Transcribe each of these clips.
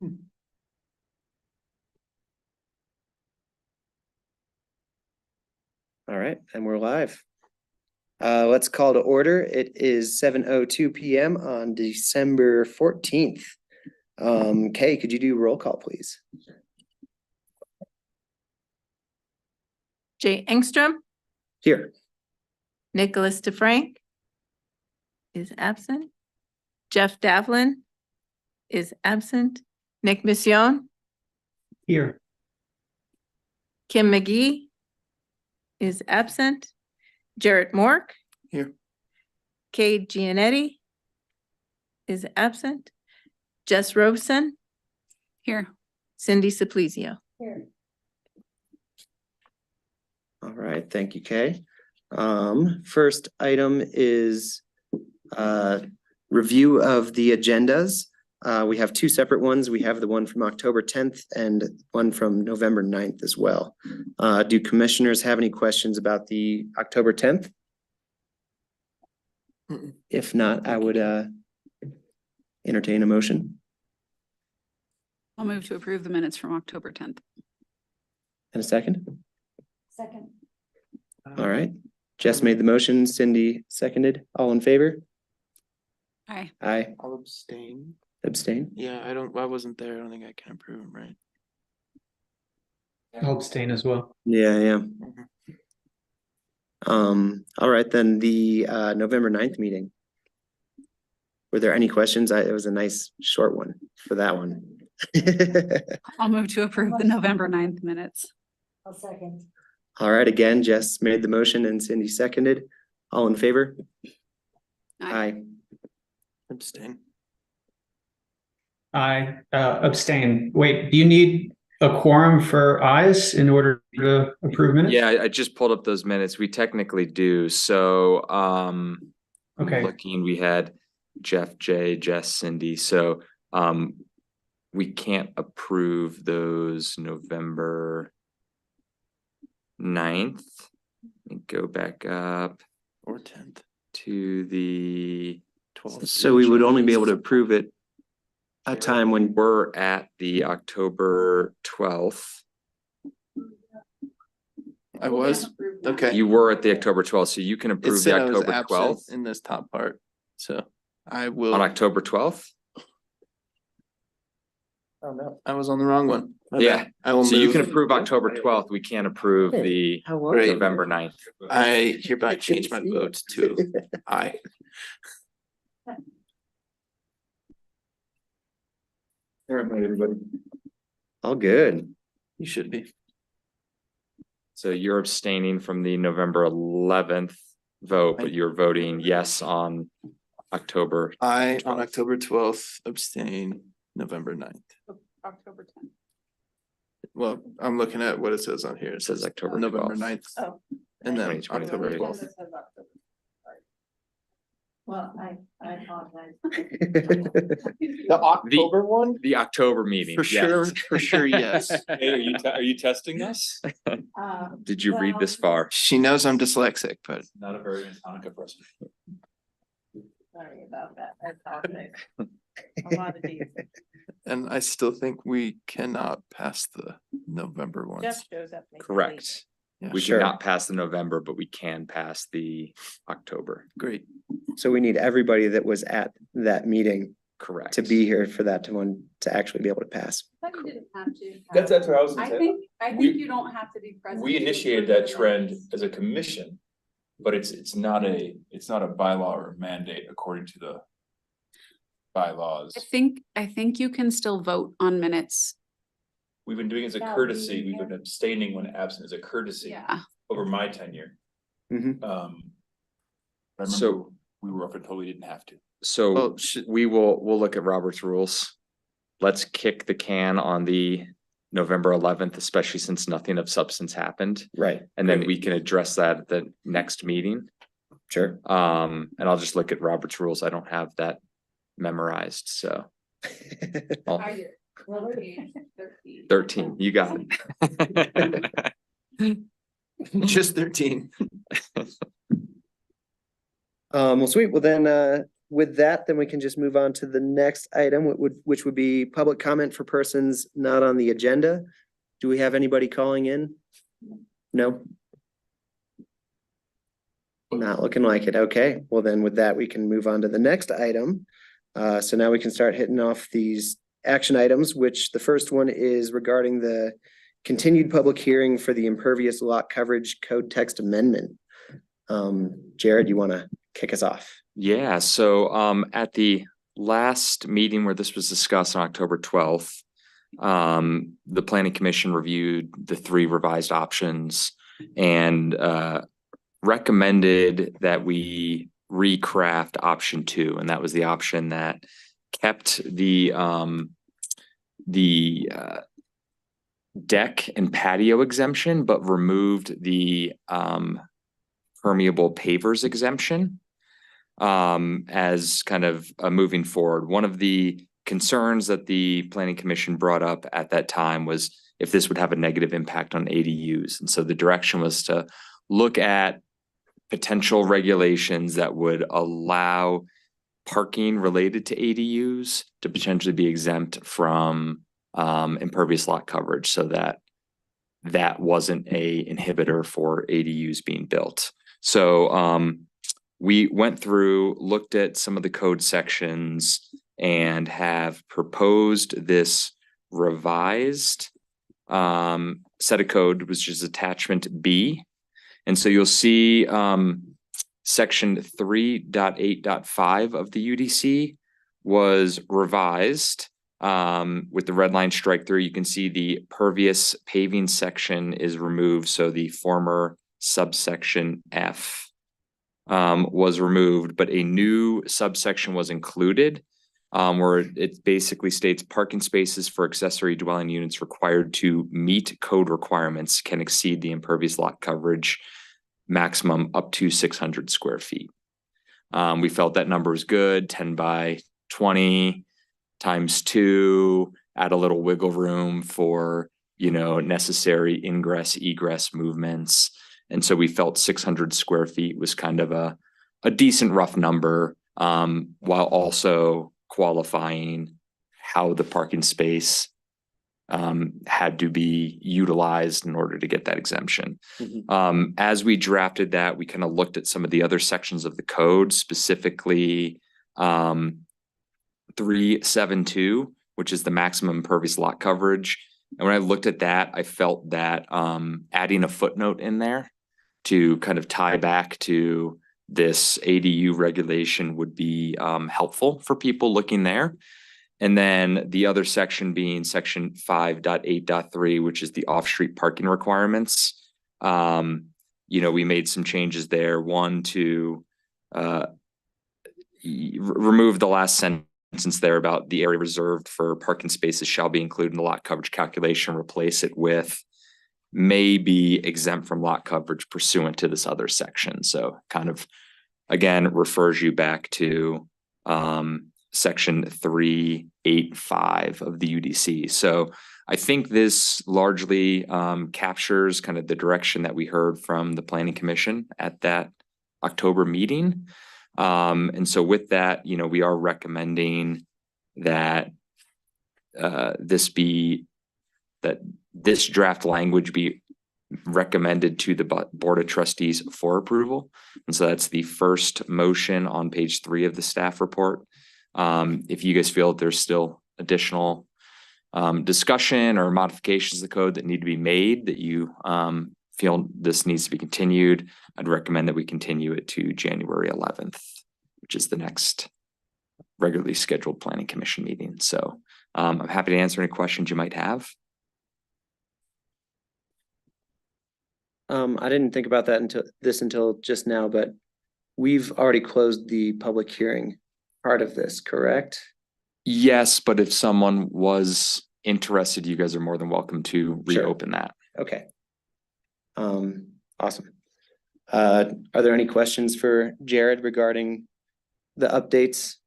All right, and we're live. Let's call to order. It is 7:02 p.m. on December 14th. Kay, could you do roll call, please? Jay Engstrom, Here. Nicholas DeFrank is absent. Jeff Davlin is absent. Nick Mission, Here. Kim McGee is absent. Jarrett Mork. Here. Kay Gianetti is absent. Jess Robeson. Here. Cindy Saplesio. Here. All right, thank you, Kay. First item is review of the agendas. We have two separate ones. We have the one from October 10th and one from November 9th as well. Do commissioners have any questions about the October 10th? If not, I would entertain a motion. I'll move to approve the minutes from October 10th. And a second? Second. All right. Jess made the motion, Cindy seconded. All in favor? Aye. Aye. I'll abstain. Abstain? Yeah, I wasn't there. I don't think I can approve them, right? I'll abstain as well. Yeah. All right, then the November 9th meeting. Were there any questions? It was a nice short one for that one. I'll move to approve the November 9th minutes. I'll second. All right, again, Jess made the motion and Cindy seconded. All in favor? Aye. Abstain. I abstain. Wait, do you need a quorum for ayes in order to approve minutes? Yeah, I just pulled up those minutes. We technically do. So I'm Okay. looking, we had Jeff, Jay, Jess, Cindy. So we can't approve those November 9th. Let me go back up Or 10th. to the 12th. So we would only be able to approve it a time when we're at the October 12th. I was, okay. You were at the October 12th, so you can It approve the said I was October absent 12th in this top part, so I will. on October 12th. Oh no, I was on the wrong one. My Yeah. bad. I will So you move. can approve October 12th. We can't approve the How was Great. it? November 9th. I hereby change my vote to aye. All right, everybody. All good. You should be. So you're abstaining from the November 11th vote, but you're voting yes on October. I on October 12th abstain, November 9th. October 10th. Well, I'm looking at what it says on here. It says says October November 12th. 9th. Oh. And then 2020. October 12th. Well, I apologize. The October one? The October meeting. For sure, yes. for sure, yes. Hey, are you testing us? Did you read this far? She knows I'm dyslexic, but Not a very Hanukkah present. Sorry about that. I apologize. A lot of these. and I still think we cannot pass the November ones. Jeff shows up. next week. Correct. Yeah, We Sure. cannot pass the November, but we can pass the October. great. So we need everybody that was at that meeting Correct. to be here for that one to actually be able to pass. I thought you didn't have to. That's what I was I gonna say. think We- you don't have to be present. We to initiated approve that the trend minutes. as a commission, but it's not a bylaw or mandate according to the bylaws. I think you can still vote on minutes. We've been doing it as a Yeah, courtesy. we- We've been abstaining when absent as a courtesy Yeah. over my tenure. Mhm. I So- remember we were up until we didn't have to. So Well, should, we'll look at Robert's rules. Let's kick the can on the November 11th, especially since nothing of substance happened. Right, And then we can address that at the next meeting. sure. And I'll just look at Robert's rules. I don't have that memorized, so. I'll- 13, you got it. just 13. Well, sweet. Well, then, with that, then we can just move on to the next item, which would be public comment for persons not on the agenda. Do we have anybody calling in? No? Not looking like it. Okay, well then with that, we can move on to the next item. So now we can start hitting off these action items, which the first one is regarding the continued public hearing for the impervious lot coverage code text amendment. Jared, you want to kick us off? Yeah, so at the last meeting where this was discussed on October 12th, the planning commission reviewed the 3 revised options and recommended that we recraft option 2, and that was the option that kept the deck and patio exemption, but removed the permeable pavers exemption as kind of moving forward. One of the concerns that the planning commission brought up at that time was if this would have a negative impact on ADUs. And so the direction was to look at potential regulations that would allow parking related to ADUs to potentially be exempt from impervious lot coverage, so that that wasn't a inhibitor for ADUs being built. So we went through, looked at some of the code sections, and have proposed this revised set of code, which is attachment B. And so you'll see section 3.8.5 of the UDC was revised with the red line strike through. You can see the pervious paving section is removed. So the former subsection F was removed, but a new subsection was included where it basically states parking spaces for accessory dwelling units required to meet code requirements can exceed the impervious lot coverage maximum up to 600 square feet. We felt that number was good, 10 by 20 times 2, add a little wiggle room for, necessary ingress, egress movements. And so we felt 600 square feet was kind of a decent rough number, while also qualifying how the parking space had to be utilized in order to get that exemption. Mhm. As we drafted that, we kind of looked at some of the other sections of the code, specifically 372, which is the maximum impervious lot coverage. And when I looked at that, I felt that adding a footnote in there to kind of tie back to this ADU regulation would be helpful for people looking there. And then the other section being section 5.8.3, which is the off-street parking requirements. We made some changes there. One, to remove the last sentence there about the area reserved for parking spaces shall be included in the lot coverage calculation. Replace it with may be exempt from lot coverage pursuant to this other section. So kind of, again, refers you back to section 3.8.5 of the UDC. So I think this largely captures kind of the direction that we heard from the Planning Commission at that October meeting. And so with that, we are recommending that this draft language be recommended to the Board of Trustees for approval. And so that's the first motion on page 3 of the staff report. If you guys feel that there's still additional discussion or modifications of the code that need to be made, that you feel this needs to be continued, I'd recommend that we continue it to January 11th, which is the next regularly scheduled Planning Commission meeting. So I'm happy to answer any questions you might have. I didn't think about that until just now, but we've already closed the public hearing part of this, correct? Yes, but if someone was interested, you guys are more than welcome to Sure. reopen that. Okay. Awesome. Are there any questions for Jared regarding the updates?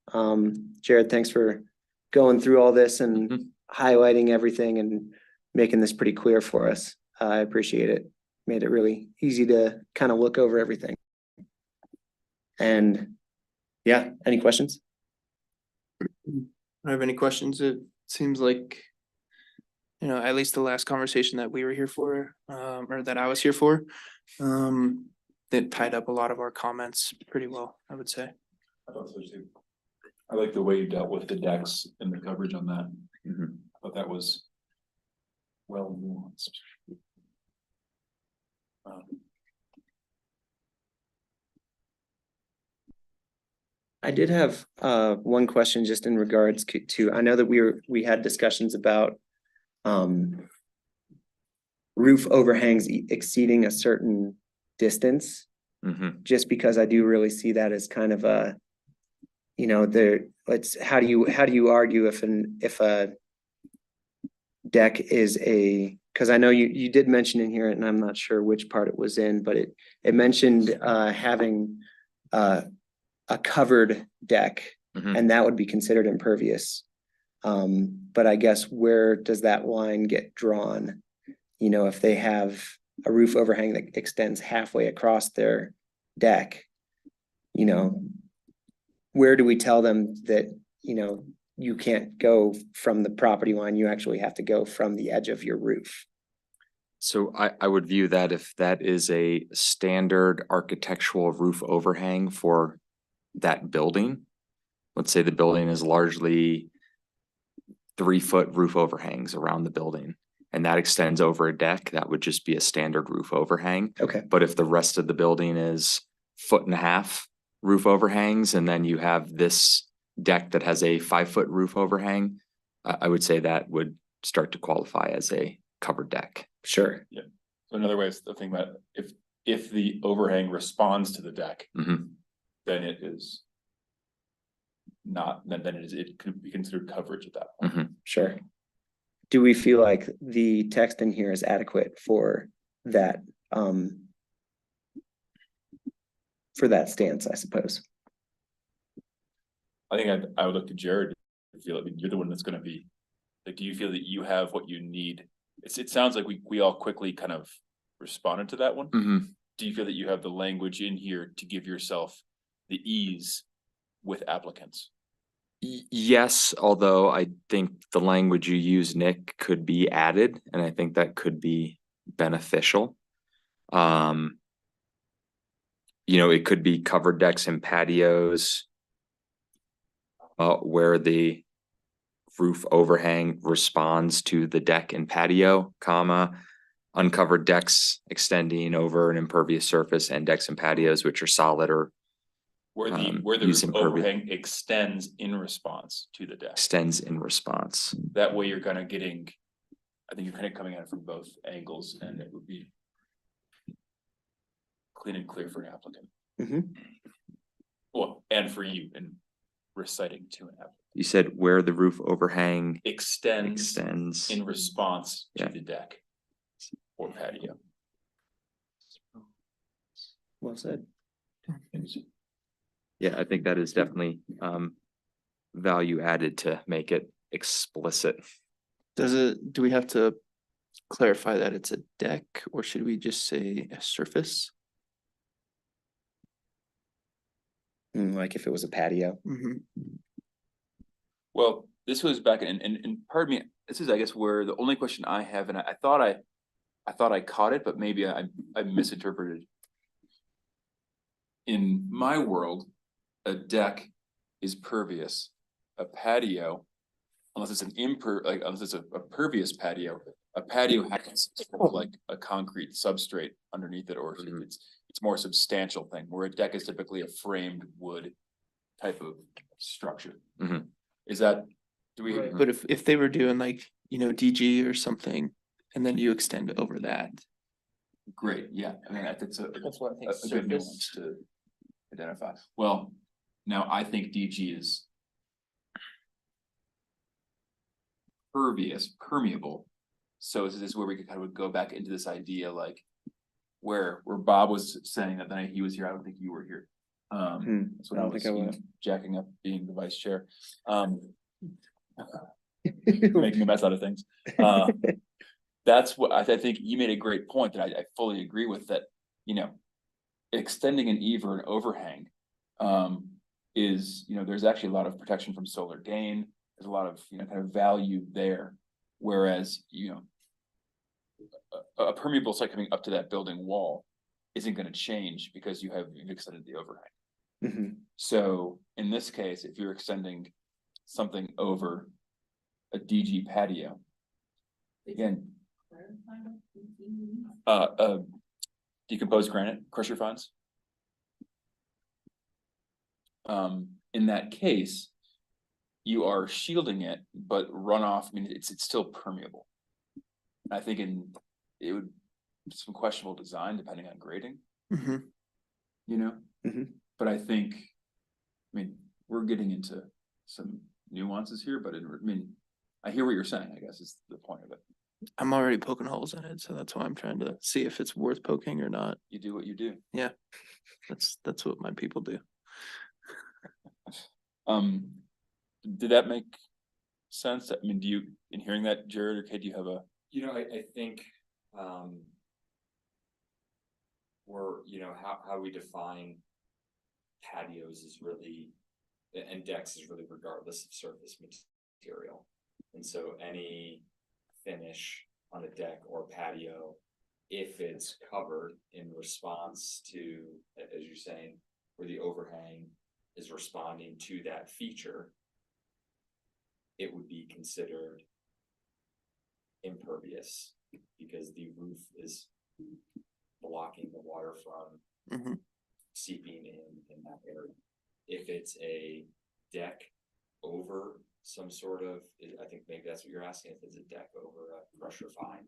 Jared, thanks for going through all this and highlighting everything and making this pretty clear for us. I appreciate it. Made it really easy to kind of look over everything. And Yeah, any questions? I don't have any questions. It seems like, at least the last conversation that we were here for, or that I was here for, that tied up a lot of our comments pretty well, I would say. I thought so too. I like the way you dealt with the decks and the coverage on that. Mhm. I thought that was well nuanced. I did have one question just in regards to, I know that we had discussions about roof overhangs exceeding a certain distance, Mhm. just because I do really see that as kind of a, how do you argue if a deck is because I know you did mention in here, and I'm not sure which part it was in, but it mentioned having a covered deck, Mhm. and that would be considered impervious. But I guess where does that line get drawn? If they have a roof overhang that extends halfway across their deck, where do we tell them that, you can't go from the property line, you actually have to go from the edge of your roof? So I would view that if that is a standard architectural roof overhang for that building. Let's say the building is largely 3-foot roof overhangs around the building, and that extends over a deck, that would just be a standard roof overhang. Okay, But if the rest of the building is 1.5 foot roof overhangs, and then you have this deck that has a 5-foot roof overhang, I would say that would start to qualify as a covered deck. sure. So another way of thinking about it, if the overhang responds to the deck, Mhm. then it is not, then it could be considered coverage at that point. Mhm. Sure. Do we feel like the text in here is adequate for that, stance, I suppose? I think I would look to Jared. I feel like you're the one that's gonna be, like, do you feel that you have what you need? It sounds like we all quickly kind of responded to that one. Mhm. Do you feel that you have the language in here to give yourself the ease with applicants? Yes, although I think the language you use, Nick, could be added, and I think that could be beneficial. It could be covered decks and patios, where the roof overhang responds to the deck and patio, uncovered decks extending over an impervious surface, and decks and patios which are solid or Where the use roof impervious overhang extends in response to the deck. extends in response. That way you're kind of getting, I think you're kind of coming at it from both angles, and it would be clean and clear for an applicant. Mhm. Well, and for you in reciting to an applicant. You said where the roof overhang Extends extends. in response to Yeah. the deck or patio. Well said. Yeah, I think that is definitely value added to make it explicit. Do we have to clarify that it's a deck, or should we just say a surface? Like if it was a patio. Well, this was back in, and pardon me, this is, I guess, where the only question I have, and I thought I caught it, but maybe I misinterpreted. In my world, a deck is pervious. A patio, unless it's unless it's a pervious patio, a patio has like a concrete substrate underneath it, or Mhm. it's more substantial thing, where a deck is typically a framed wood type of structure. Mhm. Is that, do we? But if they were doing like, DG or something, and then you extend over that. Great, yeah, I mean, that's That's what I think a good surface. nuance to identify. Well, now I think DG is permeable. So is this where we could kind of go back into this idea, like where Bob was saying that the night he was here, I don't think you were here. That's when I I don't was, think I was. jacking up being the vice chair. Making a mess out of things. That's what I think you made a great point that I fully agree with, that, extending an eave or an overhang, is, there's actually a lot of protection from solar gain. There's a lot of, kind of value there. Whereas, a permeable site coming up to that building wall isn't gonna change because you've extended the overhang. Mhm. So in this case, if you're extending something over a DG patio, again, decomposed granite crusher fines. In that case, you are shielding it, but runoff, it's still permeable. I think it would some questionable design depending on grading, Mhm. Mhm. But I think, we're getting into some nuances here, but I hear what you're saying, I guess is the point of it. I'm already poking holes in it, so that's why I'm trying to see if it's worth poking or not. You do what you do. That's what my people do. Did that make sense? Do you, in hearing that, Jared or Kate, do you have a? I think, how we define patios is really, and decks is really regardless of surface material. And so any finish on a deck or patio, if it's covered in response to, as you're saying, where the overhang is responding to that feature, it would be considered impervious because the roof is blocking the water from Mhm. seeping in that area. If it's a deck over some sort of, I think maybe that's what you're asking, if it's a deck over a crusher fine.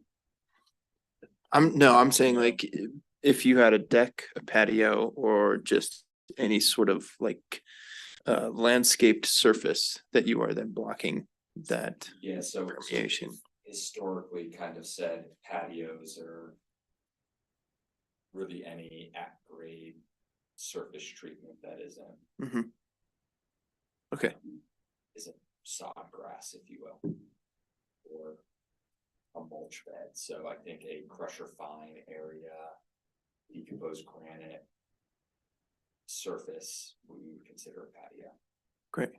I'm saying like, if you had a deck, a patio, or just any sort of like landscaped surface that you are then blocking that Yeah, so permeation. historically kind of said patios are really any at-grade surface treatment that isn't Okay, isn't sod grass, if you will, or a mulch bed. So I think a crusher fine area, decomposed granite surface, we would consider a patio. great.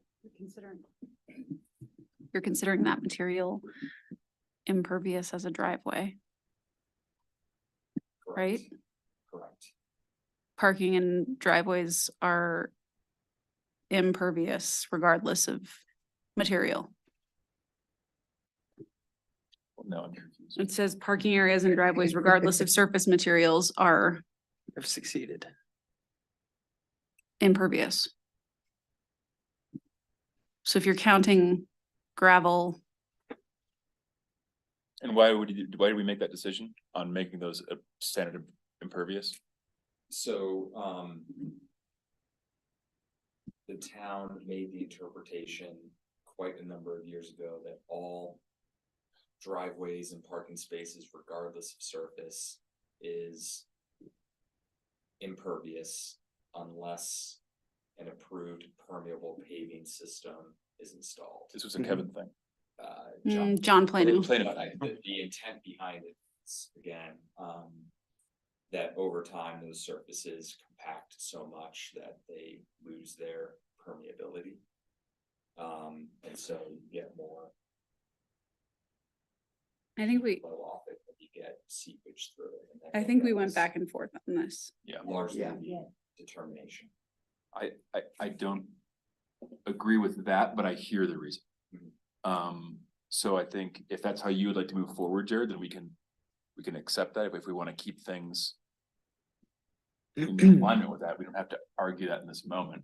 You're considering that material impervious as a driveway, Correct. right? Correct. Parking and driveways are impervious regardless of material. Well, no, I'm confused. It says parking areas and driveways regardless of surface materials are I've succeeded. impervious. So if you're counting gravel, And why did we make that decision on making those standard impervious? So, the town made the interpretation quite a number of years ago that all driveways and parking spaces, regardless of surface, is impervious unless an approved permeable paving system is installed. This was a Kevin thing. John Plano. The intent behind it is, again, that over time, those surfaces compact so much that they lose their permeability. And so you get more I think we, flow off it, but you get seepage through it. And I then think we that went was back and forth on this. Yeah. largely Yeah. the determination. I don't agree with that, but I hear the reason. So I think if that's how you would like to move forward, Jared, then we can accept that. If we want to keep things in alignment with that, we don't have to argue that in this moment.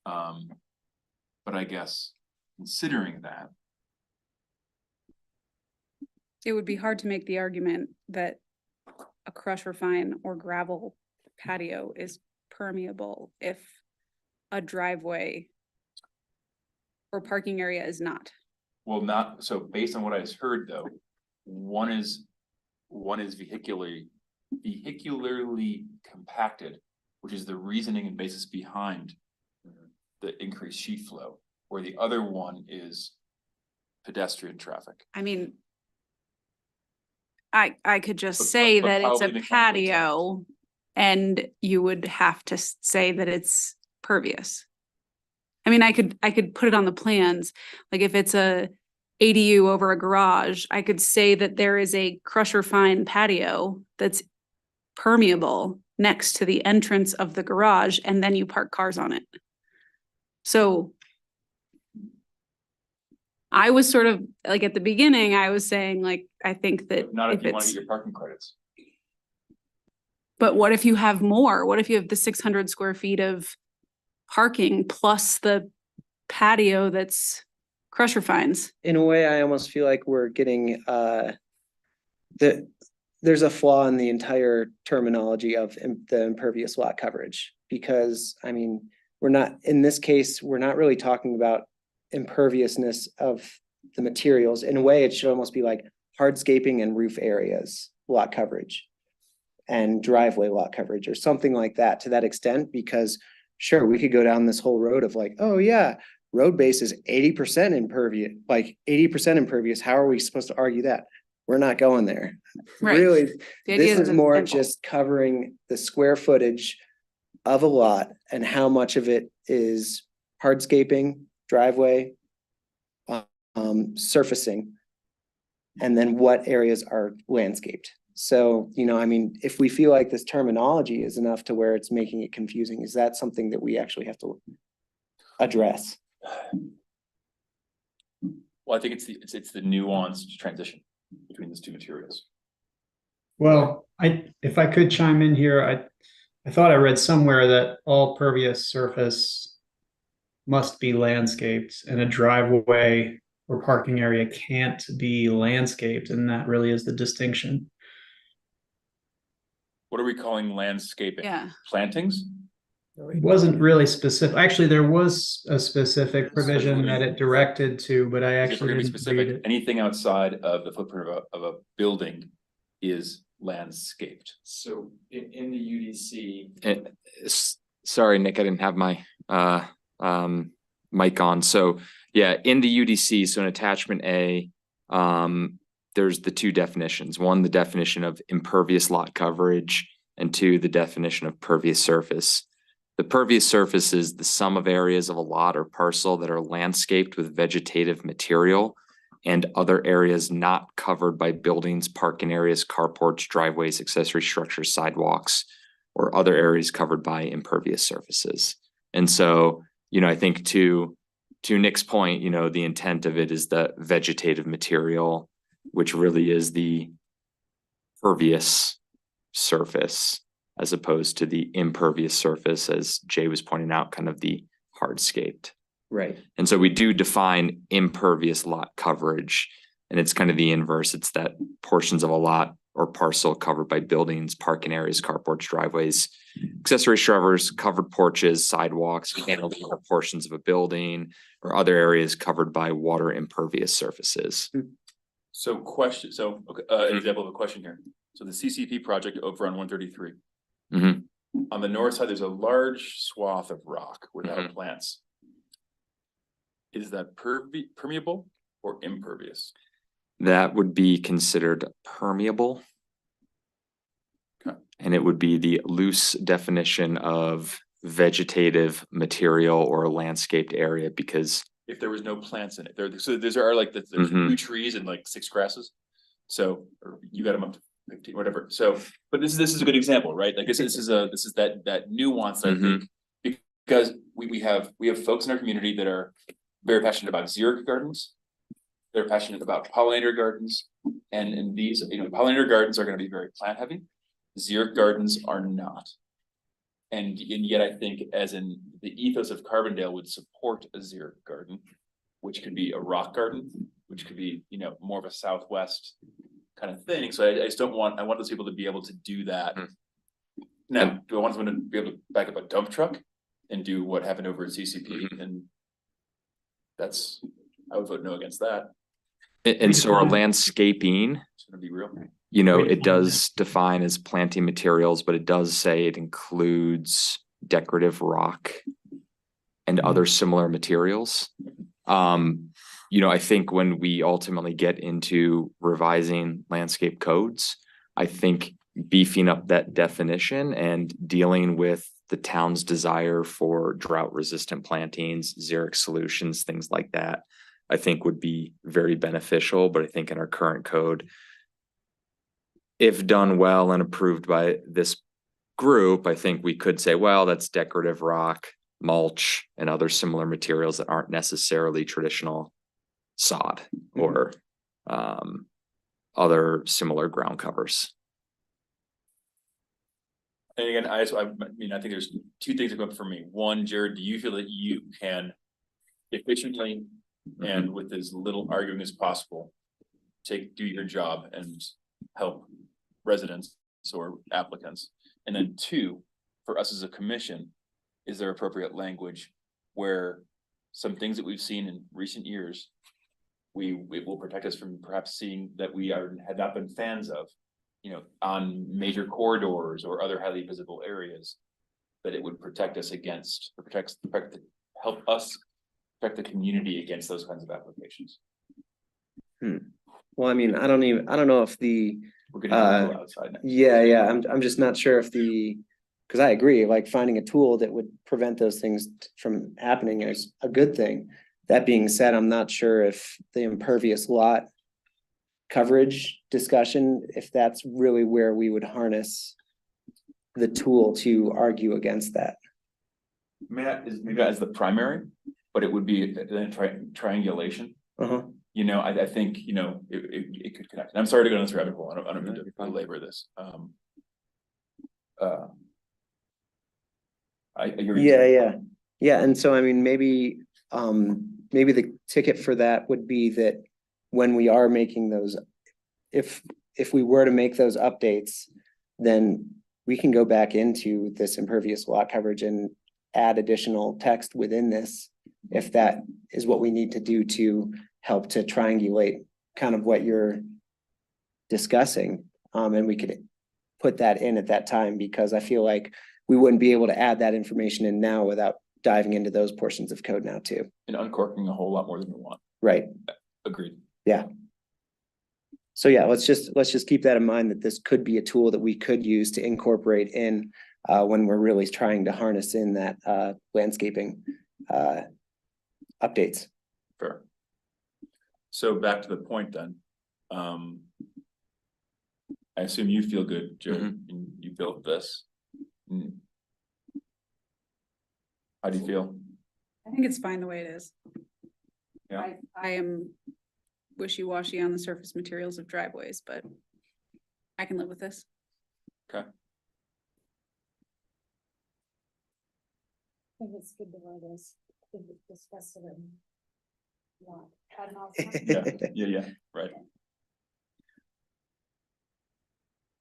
But I guess considering that, It would be hard to make the argument that a crusher fine or gravel patio is permeable if a driveway or parking area is not. well, not, so based on what I just heard though, one is vehicularly compacted, which is the reasoning and basis behind the increased sheet flow, where the other one is pedestrian traffic. I mean, I could just But- say but that it's probably a the complete patio and you would have to say that it's pervious. I mean, I could put it on the plans, like if it's a ADU over a garage, I could say that there is a crusher fine patio that's permeable next to the entrance of the garage, and then you park cars on it. So I was sort of like at the beginning, I was saying like, I think that Not if if you want to it's, get your parking credits. but what if you have more? What if you have the 600 square feet of parking plus the patio that's crusher fines? In a way, I almost feel like we're getting, there's a flaw in the entire terminology of the impervious lot coverage. Because, I mean, we're not, in this case, we're not really talking about imperviousness of the materials. In a way, it should almost be like hardscaping and roof areas, lot coverage. And driveway lot coverage or something like that to that extent, because sure, we could go down this whole road of like, oh yeah, road base is 80% impervious, like 80% impervious. How are we supposed to argue that? We're not going there. Right. Really, The idea this is that more it's simple. just covering the square footage of a lot and how much of it is hardscaping, driveway, surfacing, and then what areas are landscaped. So, you know, I mean, if we feel like this terminology is enough to where it's making it confusing, is that something that we actually have to address? Well, I think it's the nuanced transition between those two materials. Well, if I could chime in here, I thought I read somewhere that all pervious surface must be landscaped and a driveway or parking area can't be landscaped, and that really is the distinction. What are we calling landscaping? Yeah. Plantings? It wasn't really specific. Actually, there was a specific provision that it directed to, but I If we're actually gonna be didn't read specific, it. anything outside of the footprint of a building is landscaped. So in the UDC. Sorry, Nick, I didn't have my mic on. So yeah, in the UDC, so in attachment A, there's the two definitions. One, the definition of impervious lot coverage, and two, the definition of pervious surface. The pervious surface is the sum of areas of a lot or parcel that are landscaped with vegetative material and other areas not covered by buildings, parking areas, carports, driveways, accessory structures, sidewalks, or other areas covered by impervious surfaces. And so, you know, I think to Nick's point, you know, the intent of it is the vegetative material, which really is the pervious surface, as opposed to the impervious surface, as Jay was pointing out, kind of the hardscaped. Right. And so we do define impervious lot coverage, and it's kind of the inverse. It's that portions of a lot or parcel covered by buildings, parking areas, carports, driveways, accessory structures, covered porches, sidewalks, cantilever portions of a building, or other areas covered by water impervious surfaces. So okay, an example of a question here. So the CCP project over on 133. Mhm. On the north side, there's a large swath of rock without plants. Is that permeable or impervious? That would be considered permeable. Okay. And it would be the loose definition of vegetative material or landscaped area, because If there was no plants in it, there are like there's Mhm. 2 trees and like 6 grasses. So, or you got them up to 15, whatever. So, but this is a good example, right? Like this is that nuance, I think, because we have folks in our community that are very passionate about xeric gardens. They're passionate about pollinator gardens, and these, you know, pollinator gardens are going to be very plant heavy. Xeric gardens are not. And yet I think as in the ethos of Carbondale would support a xeric garden, which could be a rock garden, which could be, you know, more of a southwest kind of thing. So I just I want those people to be able to do that. Now, do I want someone to be able to back up a dump truck and do what happened over at CCP? And that's, I would vote no against that. And so our landscaping, It's gonna be real. you know, Wait, it does define as planting materials, but it does say it includes decorative rock and other similar materials. You know, I think when we ultimately get into revising landscape codes, I think beefing up that definition and dealing with the town's desire for drought resistant plantings, xeric solutions, things like that, I think would be very beneficial. But I think in our current code, if done well and approved by this group, I think we could say, well, that's decorative rock, mulch, and other similar materials that aren't necessarily traditional sod or other similar ground covers. And again, I mean, I think there's two things that come up for me. One, Jared, do you feel that you can efficiently and with as little arguing as possible, do your job and help residents or applicants? And then two, for us as a commission, is there appropriate language where some things that we've seen in recent years, it will protect us from perhaps seeing that had not been fans of, you know, on major corridors or other highly visible areas, that it would protect us against, or help us protect the community against those kinds of applications. Well, I mean, I don't know if We're getting a little outside now. yeah, I'm just not sure if because I agree, like finding a tool that would prevent those things from happening is a good thing. That being said, I'm not sure if the impervious lot coverage discussion, if that's really where we would harness the tool to argue against that. Maybe not as the primary, but it would be then triangulation. You know, I think, you know, it could connect. And I'm sorry to go down this rabbit hole. I don't mean to belabor this. Yeah. And so, I mean, maybe the ticket for that would be that when we are making those, if we were to make those updates, then we can go back into this impervious lot coverage and add additional text within this, if that is what we need to do to help to triangulate kind of what you're discussing. And we could put that in at that time, because I feel like we wouldn't be able to add that information in now without diving into those portions of code now too. And uncorking a whole lot more than we want. Right. Agreed. Yeah. So yeah, let's just keep that in mind, that this could be a tool that we could use to incorporate in when we're really trying to harness in that landscaping updates. Fair. So back to the point then. I assume you feel good, Joe, and you built this. How do you feel? I think it's fine the way it is. Yeah. I am wishy-washy on the surface materials of driveways, but I can live with this. Okay. I think it's good to write this, discuss it and not cut off. Yeah, right.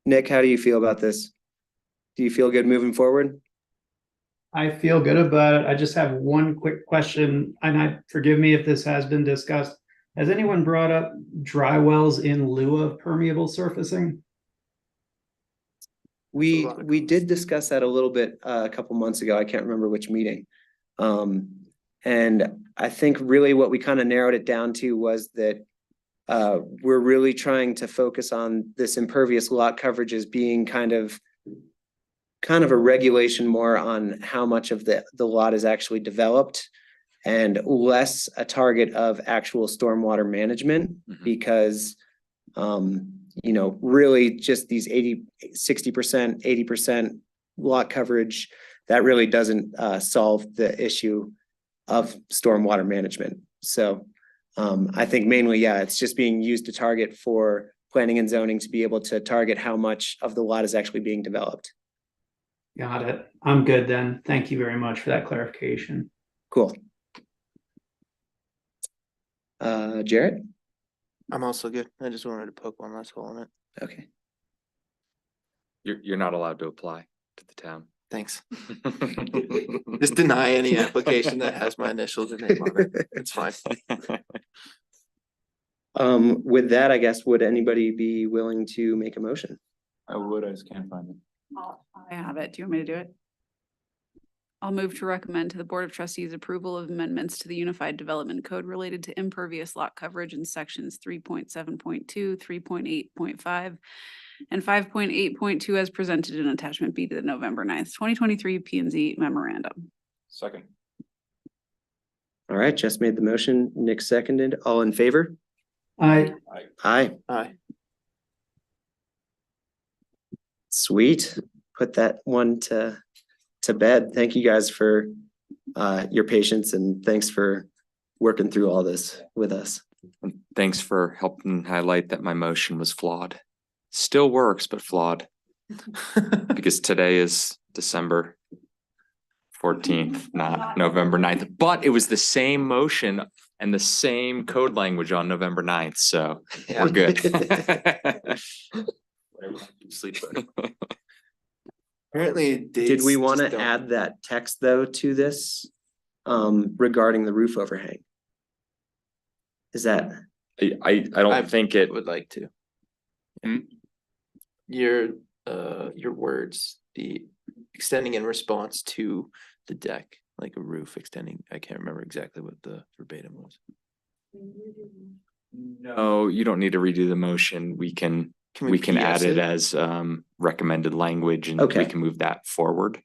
Nick, how do you feel about this? Do you feel good moving forward? I feel good about it. I just have one quick question, and forgive me if this has been discussed. Has anyone brought up dry wells in lieu of permeable surfacing? We did discuss that a little bit a couple months ago. I can't remember which meeting. And I think really what we kind of narrowed it down to was that we're really trying to focus on this impervious lot coverage as being kind of a regulation more on how much of the lot is actually developed, and less a target of actual stormwater management, because you know, really just these 60%, 80% lot coverage, that really doesn't solve the issue of stormwater management. So I think mainly, yeah, it's just being used to target for planning and zoning to be able to target how much of the lot is actually being developed. Got it. I'm good then. Thank you very much for that clarification. Cool. Jarrett? I'm also good. I just wanted to poke one last hole in it. Okay. You're not allowed to apply to the town. Thanks. Just deny any application that has my initials and name on it. It's fine. With that, I guess, would anybody be willing to make a motion? I would, I just can't find it. I have it. Do you want me to do it? I'll move to recommend to the Board of Trustees approval of amendments to the Unified Development Code related to impervious lot coverage in sections 3.7.2, 3.8.5, and 5.8.2 as presented in attachment B to the November 9th, 2023 P and Z memorandum. Second. All right, Jess made the motion, Nick seconded, all in favor? I, Aye, Aye. sweet. Put that one to bed. Thank you guys for your patience and thanks for working through all this with us. And thanks for helping highlight that my motion was flawed. Still works, but flawed. Because today is December 14th, not November 9th. But it was the same motion and the same code language on November 9th, so we're good. Sleep. Apparently. Did we want to add that text though to this regarding the roof overhang? Is that, I don't think it, Would like to. Hmm? Your words, the extending in response to the deck, like a roof extending, I can't remember exactly what the verbatim was. no, you don't need to redo the motion. We can add PS it as recommended language and Okay. we can move that forward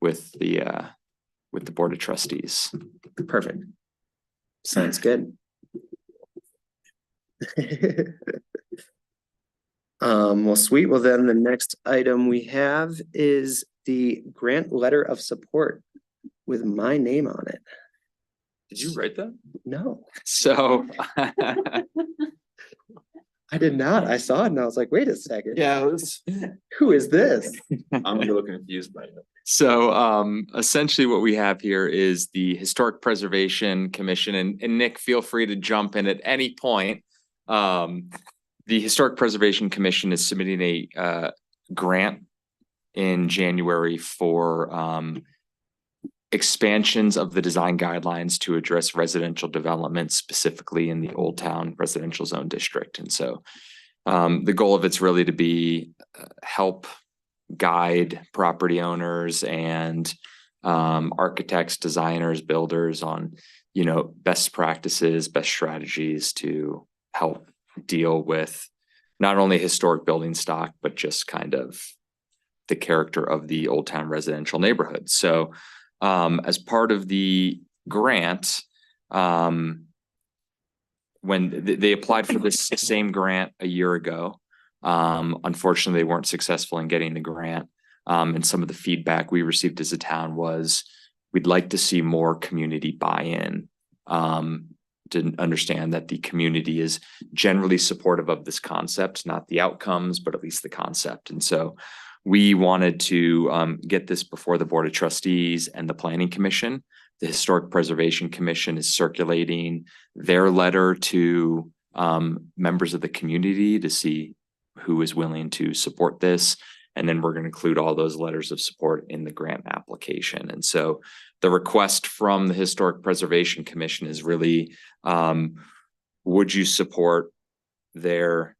with the Board of Trustees. perfect? Sounds good. Well, sweet. Well, then the next item we have is the grant letter of support with my name on it. Did you write that? No, So I did not. I saw it and I was like, wait a second. Yeah, it was. Who is this? I'm a little confused by it. So essentially what we have here is the Historic Preservation Commission, and Nick, feel free to jump in at any point. The Historic Preservation Commission is submitting a grant in January for expansions of the design guidelines to address residential development, specifically in the Old Town Residential Zone District. And so the goal of it's really to be help guide property owners and architects, designers, builders on, best practices, best strategies to help deal with not only historic building stock, but just kind of the character of the Old Town residential neighborhood. So as part of the grant, when they applied for this same grant a year ago, unfortunately, they weren't successful in getting the grant. And some of the feedback we received as a town was, we'd like to see more community buy-in, to understand that the community is generally supportive of this concept, not the outcomes, but at least the concept. And so we wanted to get this before the Board of Trustees and the Planning Commission. The Historic Preservation Commission is circulating their letter to members of the community to see who is willing to support this. And then we're going to include all those letters of support in the grant application. And so the request from the Historic Preservation Commission is really, would you support their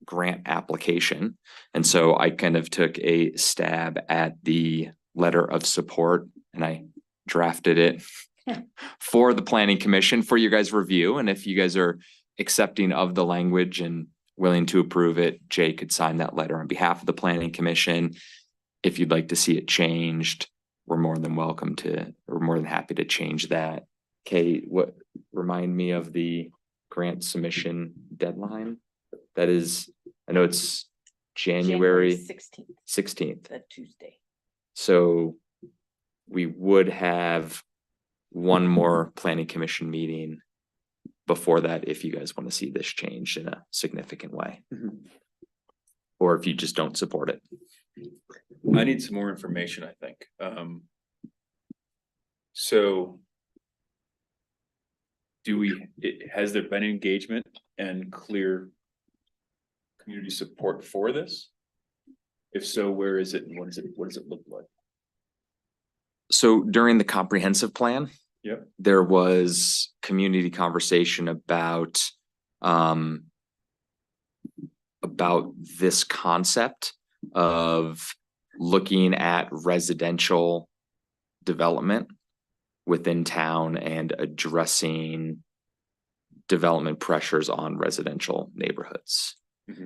grant application? And so I kind of took a stab at the letter of support and I drafted it for the Planning Commission for you guys' review. And if you guys are accepting of the language and willing to approve it, Jay could sign that letter on behalf of the Planning Commission. If you'd like to see it changed, we're more than happy to change that. Kate, remind me of the grant submission deadline? That is, I know it's January 16th. That Tuesday. So we would have one more Planning Commission meeting before that, if you guys want to see this changed in a significant way. Or if you just don't support it. I need some more information, I think. So has there been engagement and clear community support for this? If so, where is it and what does it look like? So during the comprehensive plan, Yep. there was community conversation about this concept of looking at residential development within town and addressing development pressures on residential neighborhoods.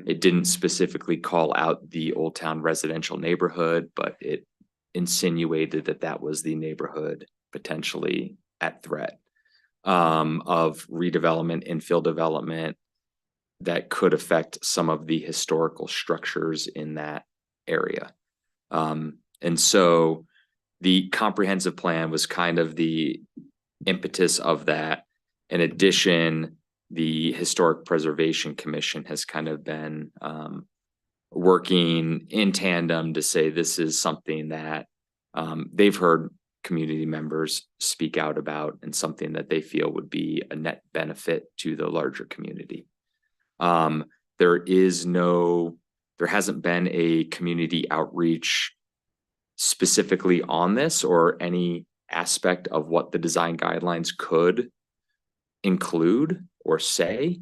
It didn't specifically call out the Old Town residential neighborhood, but it insinuated that that was the neighborhood potentially at threat of redevelopment, infill development that could affect some of the historical structures in that area. And so the comprehensive plan was kind of the impetus of that. In addition, the Historic Preservation Commission has kind of been working in tandem to say this is something that they've heard community members speak out about and something that they feel would be a net benefit to the larger community. There hasn't been a community outreach specifically on this or any aspect of what the design guidelines could include or say,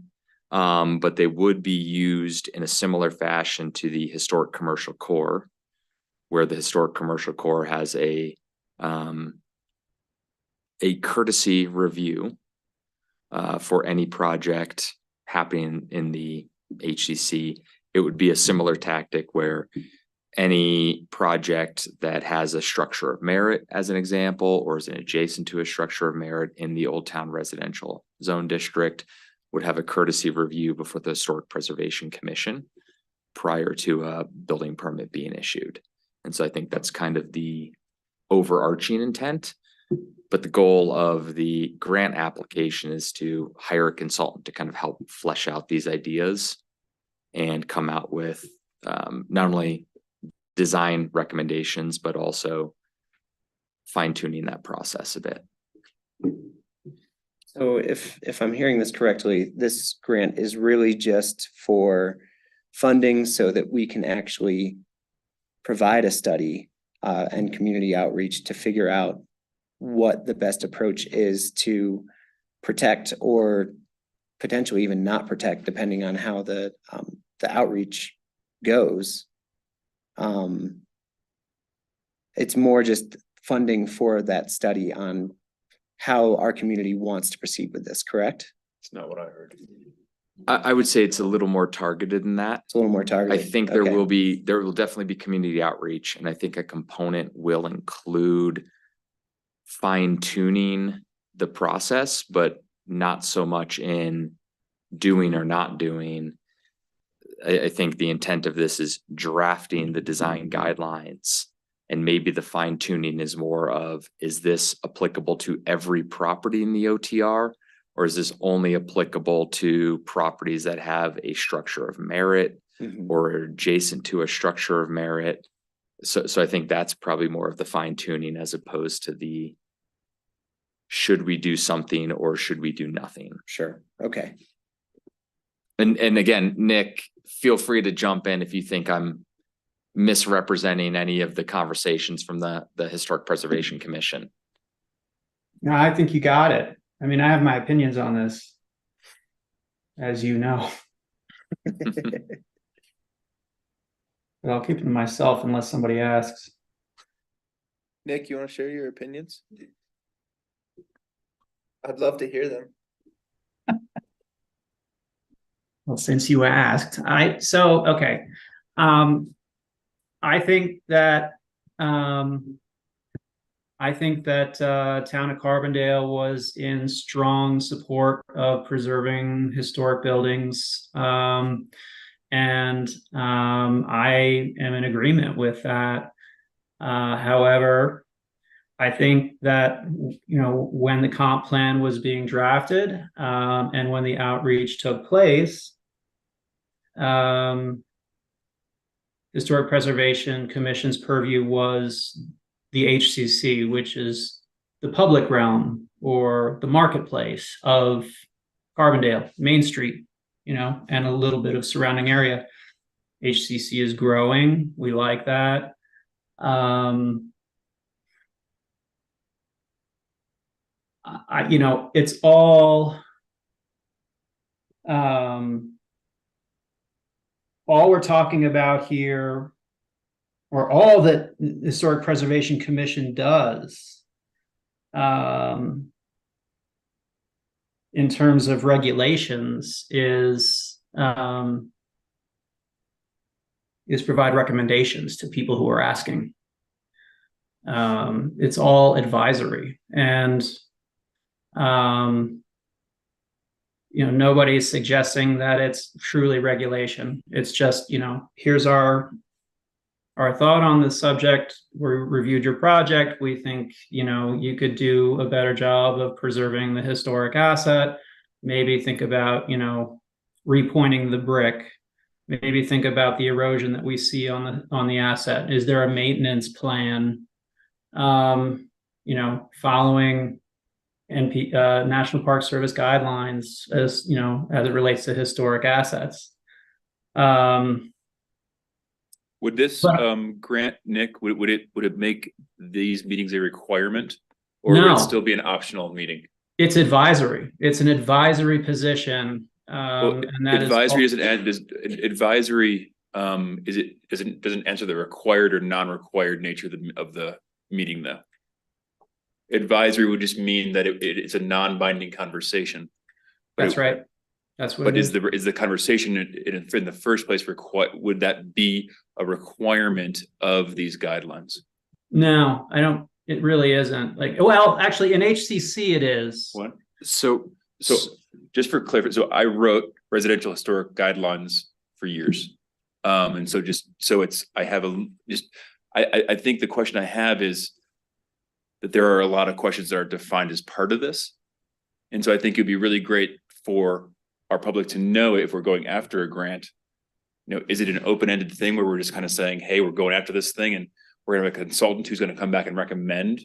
but they would be used in a similar fashion to the historic commercial core, where the historic commercial core has a courtesy review for any project happening in the HCC. It would be a similar tactic where any project that has a structure of merit, as an example, or is adjacent to a structure of merit in the Old Town residential zone district would have a courtesy review before the Historic Preservation Commission prior to a building permit being issued. And so I think that's kind of the overarching intent. But the goal of the grant application is to hire a consultant to kind of help flesh out these ideas and come out with not only design recommendations, but also fine tuning that process a bit. So if I'm hearing this correctly, this grant is really just for funding so that we can actually provide a study and community outreach to figure out what the best approach is to protect or potentially even not protect, depending on how the outreach goes. It's more just funding for that study on how our community wants to proceed with this, correct? It's not what I heard. I would say it's a little more targeted than that. It's a little more I targeted. think Okay. there will definitely be community outreach, and I think a component will include fine tuning the process, but not so much in doing or not doing. I think the intent of this is drafting the design guidelines, and maybe the fine tuning is more of, is this applicable to every property in the OTR? Or is this only applicable to properties that have a structure of merit or are adjacent to a structure of merit? So I think that's probably more of the fine tuning as opposed to the, should we do something or should we do nothing? Sure, okay. And again, Nick, feel free to jump in if you think I'm misrepresenting any of the conversations from the Historic Preservation Commission. No, I think you got it. I mean, I have my opinions on this, as you know, but I'll keep them to myself unless somebody asks. Nick, you want to share your opinions? I'd love to hear them. Well, since you asked, okay. I think that Town of Carbondale was in strong support of preserving historic buildings. And I am in agreement with that. However, I think that, when the comp plan was being drafted, and when the outreach took place, Historic Preservation Commission's purview was the HCC, which is the public realm or the marketplace of Carbondale, Main Street, and a little bit of surrounding area. HCC is growing. We like that. It's all we're talking about here, or all that the Historic Preservation Commission does, in terms of regulations is provide recommendations to people who are asking. It's all advisory, and nobody's suggesting that it's truly regulation. It's just, here's our thought on this subject. We reviewed your project. We think, you could do a better job of preserving the historic asset. Maybe think about, repointing the brick. Maybe think about the erosion that we see on the asset. Is there a maintenance plan? Following National Park Service guidelines as it relates to historic assets. Would this But- grant, Nick, would it make these meetings a requirement? Or would No. it still be an optional meeting? It's advisory. It's an advisory position. Well, And that advisory is doesn't add, advisory, doesn't answer the required or non-required nature of the meeting though. Advisory would just mean that it's a non-binding conversation. That's right. That's what But it is the conversation in the first place would that be a requirement of these guidelines? No, I don't. It really isn't. Well, actually, in HCC it is. What? So So just for clarification, so I wrote residential historic guidelines for years. And so I think the question I have is that there are a lot of questions that are defined as part of this. And so I think it'd be really great for our public to know if we're going after a grant, is it an open-ended thing where we're just kind of saying, hey, we're going after this thing and we're gonna have a consultant who's gonna come back and recommend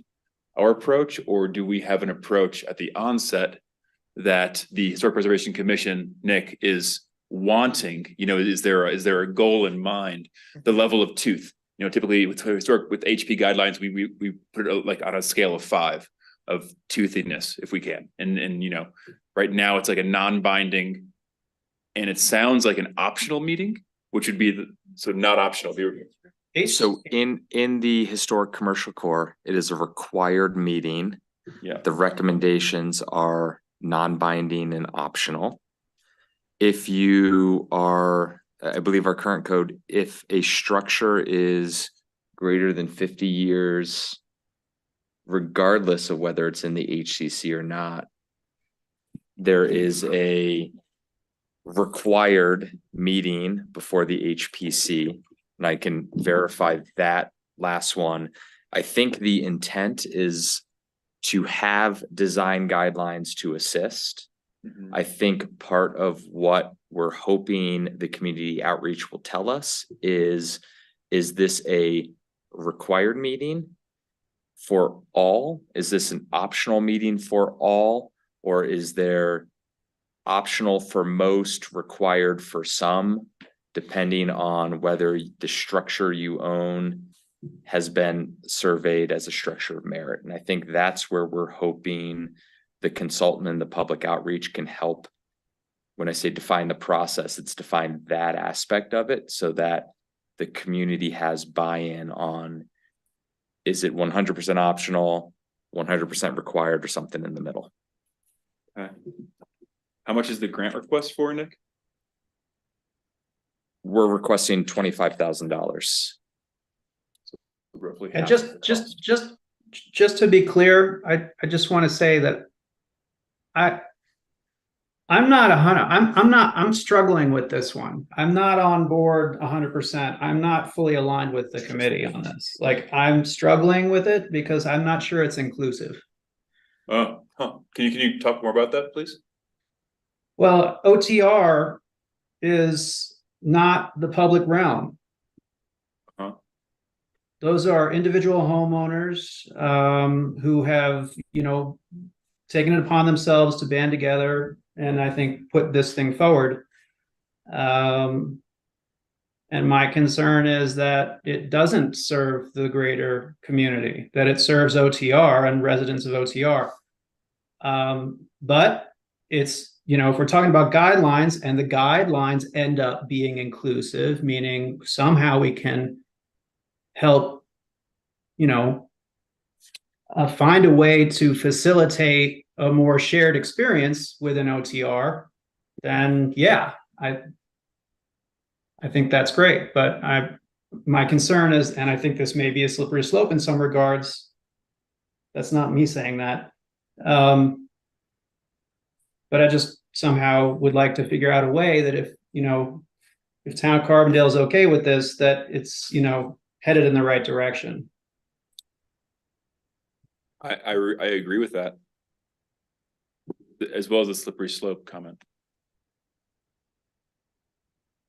our approach? Or do we have an approach at the onset that the Historic Preservation Commission, Nick, is wanting? Is there a goal in mind, the level of tooth? Typically with HP guidelines, we put it like on a scale of 5 of toothiness if we can. And right now it's like a non-binding, and it sounds like an optional meeting, which would be not optional. So in the historic commercial core, it is a required meeting. Yeah. The recommendations are non-binding and optional. If you are, I believe our current code, if a structure is greater than 50 years, regardless of whether it's in the HCC or not, there is a required meeting before the HPC, and I can verify that last one. I think the intent is to have design guidelines to assist. I think part of what we're hoping the community outreach will tell us is this a required meeting for all? Is this an optional meeting for all? Or is there optional for most, required for some, depending on whether the structure you own has been surveyed as a structure of merit? And I think that's where we're hoping the consultant and the public outreach can help. When I say define the process, it's define that aspect of it so that the community has buy-in on, is it 100% optional, 100% required, or something in the middle? Okay. How much is the grant request for, Nick? We're requesting $25,000. Roughly And half. just to be clear, I just want to say that I'm struggling with this one. I'm not on board 100%. I'm not fully aligned with the committee on this. I'm struggling with it because I'm not sure it's inclusive. Can you talk more about that, please? Well, OTR is not the public realm. Those are individual homeowners who have, taken it upon themselves to band together and I think put this thing forward. And my concern is that it doesn't serve the greater community, that it serves OTR and residents of OTR. But it's, if we're talking about guidelines and the guidelines end up being inclusive, meaning somehow we can help, find a way to facilitate a more shared experience with an OTR, then yeah, I think that's great. But my concern is, and I think this may be a slippery slope in some regards. That's not me saying that. But I just somehow would like to figure out a way that if Town of Carbondale is okay with this, that it's, headed in the right direction. I agree with that. As well as the slippery slope comment.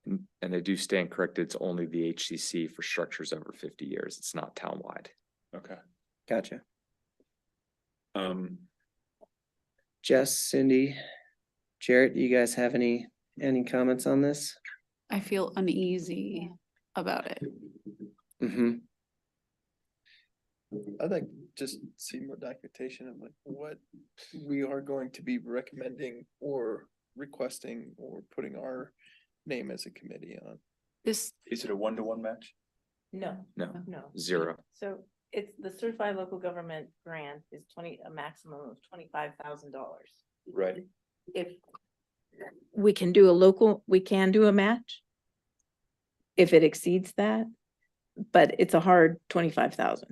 And I do stand corrected, it's only the HCC for structures over 50 years. It's not townwide. Okay. Gotcha. Um, Jess, Cindy, Jarrett, do you guys have any comments on this? I feel uneasy about it. Mm-hmm. I'd like just see more documentation of like what we are going to be recommending or requesting or putting our name as a committee on. This, is it a 1-to-1 match? No, No, no. 0. So it's the certified local government grant is a maximum of $25,000. Right. If we can do we can do a match. If it exceeds that, but it's a hard 25,000.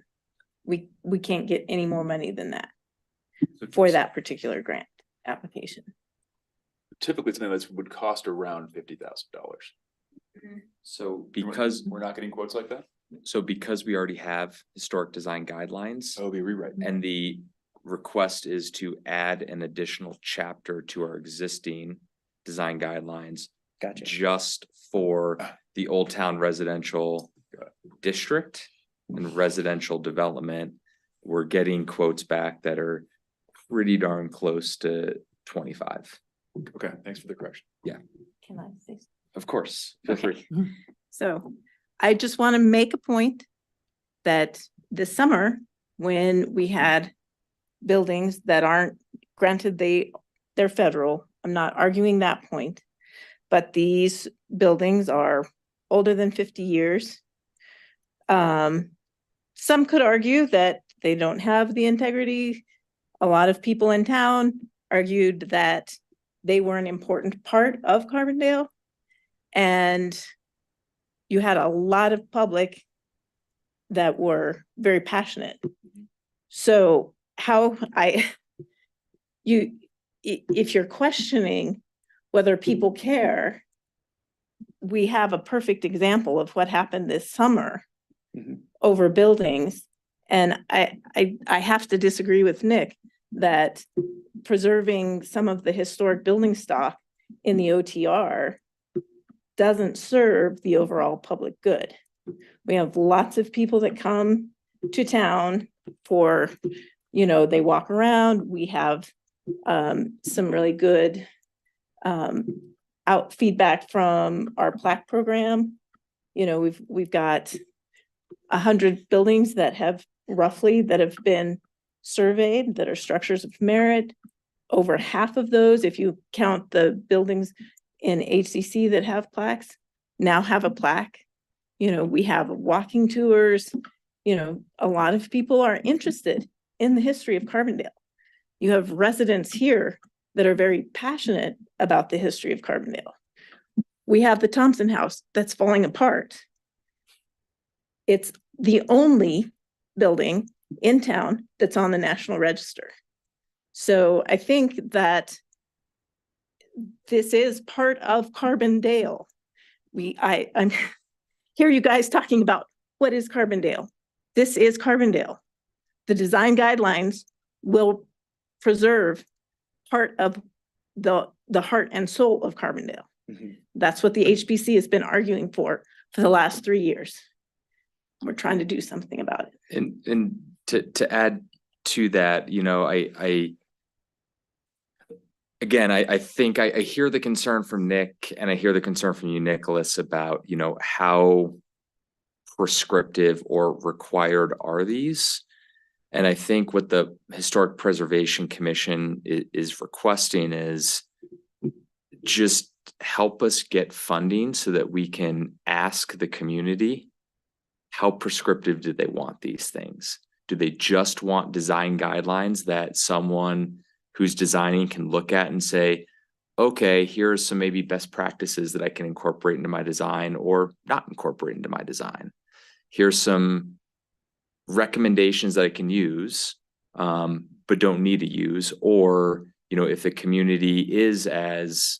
We can't get any more money than that for that particular grant application. Typically, something that would cost around $50,000. So because We're not getting quotes like that? because we already have historic design guidelines, Oh, be rewrite. and the request is to add an additional chapter to our existing design guidelines Gotcha. just for the Old Town residential district and residential development. We're getting quotes back that are pretty darn close to 25. Okay, thanks for the correction. Can I say? Of course, feel free. So I just want to make a point that this summer, when we had buildings that aren't granted, they're federal. I'm not arguing that point, but these buildings are older than 50 years. Some could argue that they don't have the integrity. A lot of people in town argued that they were an important part of Carbondale. And you had a lot of public that were very passionate. So if you're questioning whether people care, we have a perfect example of what happened this summer over buildings. And I have to disagree with Nick that preserving some of the historic building stock in the OTR doesn't serve the overall public good. We have lots of people that come to town for, they walk around. We have some really good feedback from our plaque program. We've got 100 buildings that have been surveyed that are structures of merit. Over half of those, if you count the buildings in HCC that have plaques, now have a plaque. We have walking tours. A lot of people are interested in the history of Carbondale. You have residents here that are very passionate about the history of Carbondale. We have the Thompson House that's falling apart. It's the only building in town that's on the National Register. So I think that this is part of Carbondale. I'm hear you guys talking about what is Carbondale. This is Carbondale. The design guidelines will preserve part of the heart and soul of Carbondale. That's what the HBC has been arguing for the last 3 years. We're trying to do something about it. And to add to that, I think I hear the concern from Nick, and I hear the concern from you, Nicholas, about, how prescriptive or required are these? And I think what the Historic Preservation Commission is requesting is just help us get funding so that we can ask the community how prescriptive do they want these things? Do they just want design guidelines that someone who's designing can look at and say, okay, here are some maybe best practices that I can incorporate into my design or not incorporate into my design. Here's some recommendations that I can use, but don't need to use. Or, if the community is as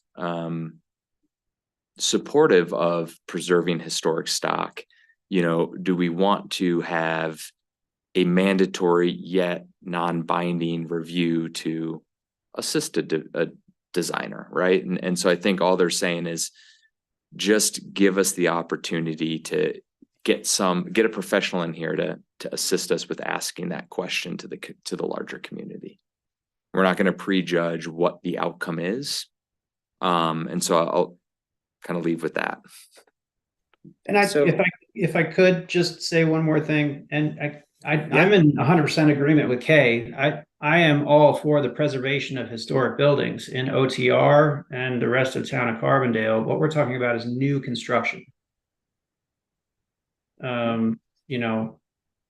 supportive of preserving historic stock, do we want to have a mandatory yet non-binding review to assist a designer, right? And so I think all they're saying is just give us the opportunity to get a professional in here to assist us with asking that question to the larger community. We're not going to prejudge what the outcome is. And so I'll kind of leave with that. And So- if I could just say one more thing, and I'm in 100% agreement with Kay. I am all for the preservation of historic buildings in OTR and the rest of town of Carbondale. What we're talking about is new construction.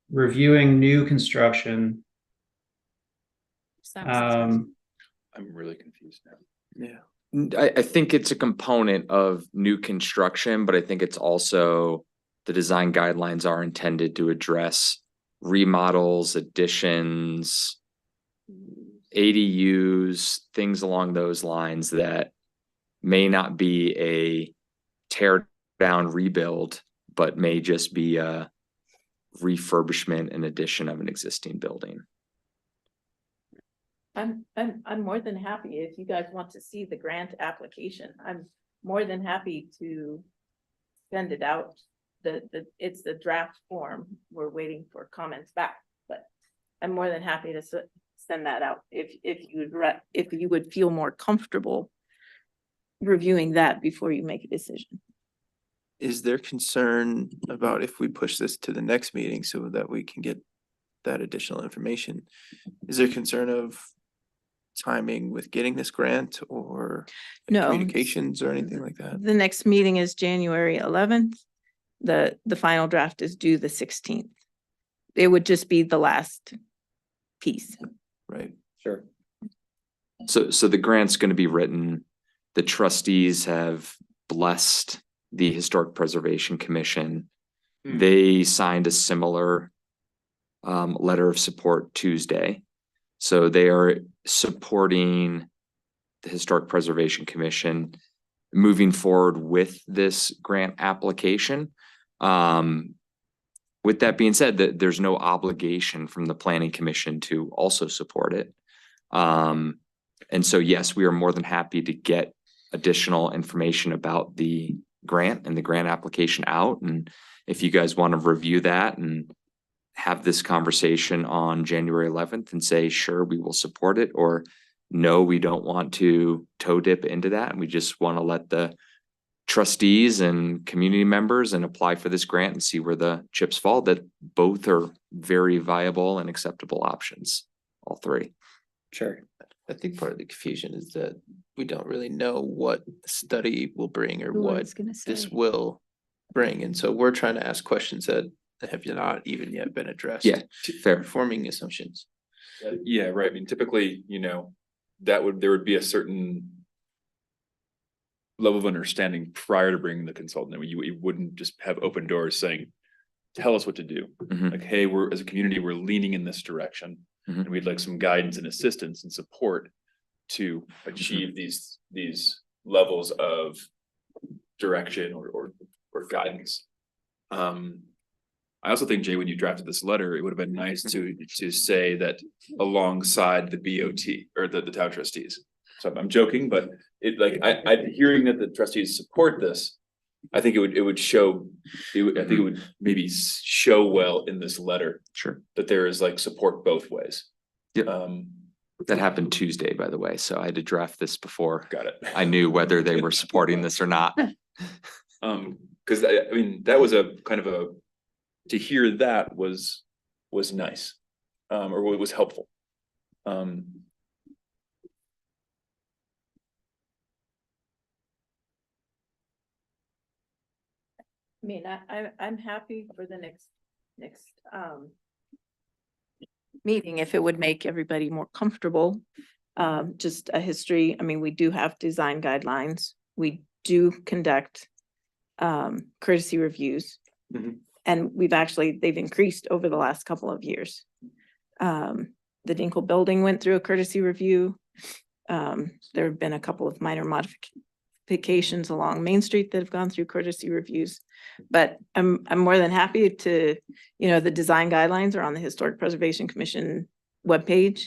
Reviewing new construction. I'm really confused now. Yeah. I think it's a component of new construction, but I think it's also the design guidelines are intended to address remodels, additions, ADUs, things along those lines that may not be a tear down rebuild, but may just be a refurbishment and addition of an existing building. I'm more than happy if you guys want to see the grant application. I'm more than happy to send it out. It's the draft form. We're waiting for comments back, but I'm more than happy to send that out if you would feel more comfortable reviewing that before you make a decision. Is there concern about if we push this to the next meeting so that we can get that additional information? Is there concern of timing with getting this grant or No. communications or anything like that? The next meeting is January 11th. The final draft is due the 16th. It would just be the last piece. Right. Sure. So the grant's going to be written. The trustees have blessed the Historic Preservation Commission. They signed a similar letter of support Tuesday. So they are supporting the Historic Preservation Commission moving forward with this grant application. With that being said, that there's no obligation from the Planning Commission to also support it. And so, yes, we are more than happy to get additional information about the grant and the grant application out. And if you guys want to review that and have this conversation on January 11th and say, sure, we will support it, or no, we don't want to toe dip into that. And we just want to let the trustees and community members and apply for this grant and see where the chips fall, that both are very viable and acceptable options, all three. Sure. I think part of the confusion is that we don't really know what the study will bring or Who I what was gonna this say. will bring. And so we're trying to ask questions that have not even yet been addressed. Yeah, fair. Forming assumptions. Yeah, right. I mean, typically, there would be a certain level of understanding prior to bringing the consultant. I mean, you wouldn't just have open doors saying, tell us what to do. Mhm. Like, hey, as a community, we're leaning in this direction. Mhm. And we'd like some guidance and assistance and support to achieve these levels of direction or guidance. I also think, Jay, when you drafted this letter, it would have been nice to say that alongside the BOT or the town trustees. So I'm joking, but I'm hearing that the trustees support this. I think it would show. I think it would maybe show well in this letter. Sure. That there is support both ways. Yep. That happened Tuesday, by the way. So I had to draft this before Got it. I knew whether they were supporting this or not. Because I mean, that was a kind of to hear that was nice, or was helpful. I mean, I'm happy for the next meeting, if it would make everybody more comfortable. Just a history, I mean, we do have design guidelines. We do conduct courtesy reviews. Mhm. And they've increased over the last couple of years. The Dinkle building went through a courtesy review. There have been a couple of minor modifications along Main Street that have gone through courtesy reviews. But I'm more than happy to, the design guidelines are on the Historic Preservation Commission webpage.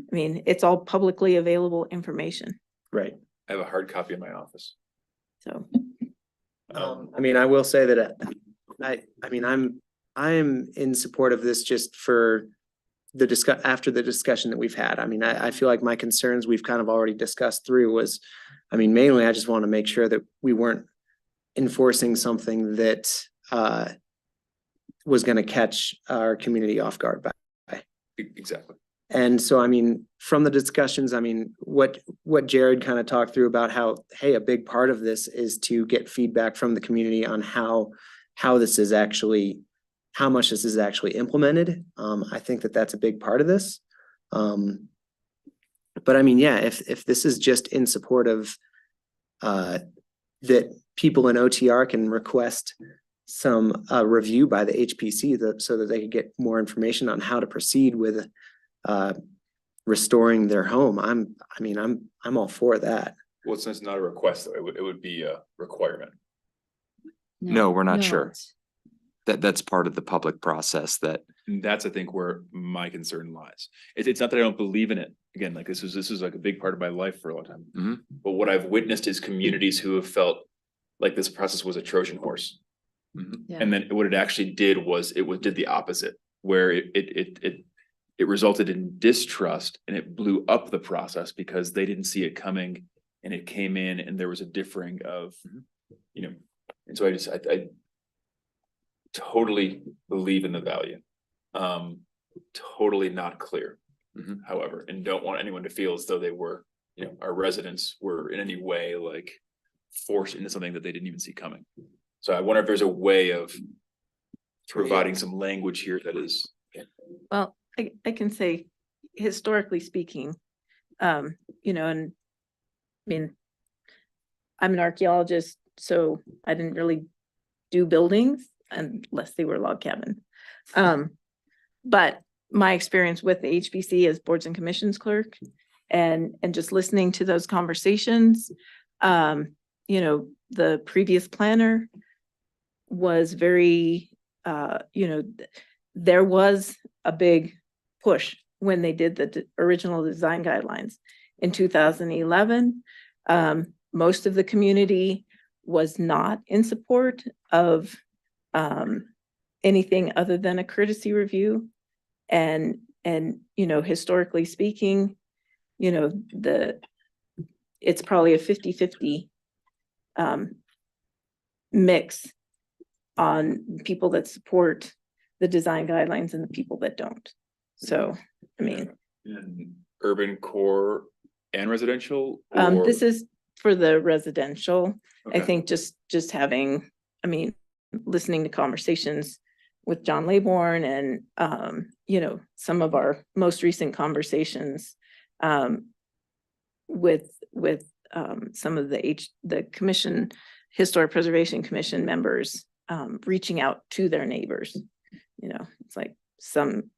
I mean, it's all publicly available information, Right. I have a hard copy in my office. so. I mean, I will say that I'm in support of this just for after the discussion that we've had. I mean, I feel like my concerns we've kind of already discussed through was, I mean, mainly I just want to make sure that we weren't enforcing something that was going to catch our community off guard by. Exactly. And so, I mean, from the discussions, I mean, what Jared kind of talked through about how, hey, a big part of this is to get feedback from the community on how this is actually, how much this is actually implemented. I think that that's a big part of this. But I mean, yeah, if this is just in support of that people in OTR can request some review by the HPC so that they could get more information on how to proceed with restoring their home. I'm all for that. Well, it's not a request, though. It would be a requirement. No, we're not sure. That's part of the public process that. And that's, I think, where my concern lies. It's not that I don't believe in it. Again, like this is like a big part of my life for a long time. Mhm. But what I've witnessed is communities who have felt like this process was a Trojan horse. Mhm. Yeah. And then what it actually did was did the opposite, where it resulted in distrust and it blew up the process because they didn't see it coming and it came in and there was a differing of, and so I totally believe in the value. Totally not clear, however, and don't want anyone to feel as though they were, our residents were in any way like forced into something that they didn't even see coming. So I wonder if there's a way of providing some language here that is. Well, I can say, historically speaking, and I mean, I'm an archaeologist, so I didn't really do buildings unless they were log cabin. But my experience with the HPC as boards and commissions clerk and just listening to those conversations, the previous planner was very, there was a big push when they did the original design guidelines in 2011. Most of the community was not in support of anything other than a courtesy review. And historically speaking, it's probably a 50-50 mix on people that support the design guidelines and the people that don't. So, I mean, In urban core and residential. this is for the residential. I Okay. think just having, listening to conversations with John Laybourne and, some of our most recent conversations with some of the commission, Historic Preservation Commission members reaching out to their neighbors. It's like some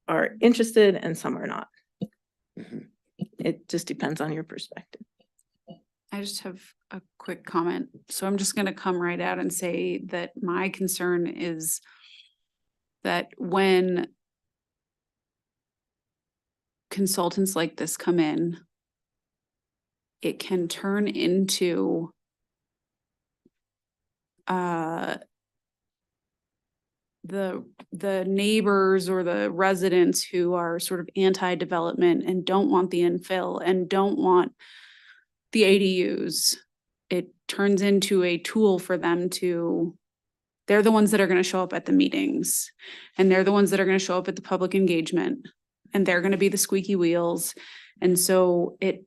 are interested and some are not. Mhm. It just depends on your perspective. I just have a quick comment. So I'm just gonna come right out and say that my concern is that when consultants like this come in, it can turn into the neighbors or the residents who are sort of anti-development and don't want the infill and don't want the ADUs. It turns into a tool for them they're the ones that are going to show up at the meetings and they're the ones that are going to show up at the public engagement and they're going to be the squeaky wheels. And so it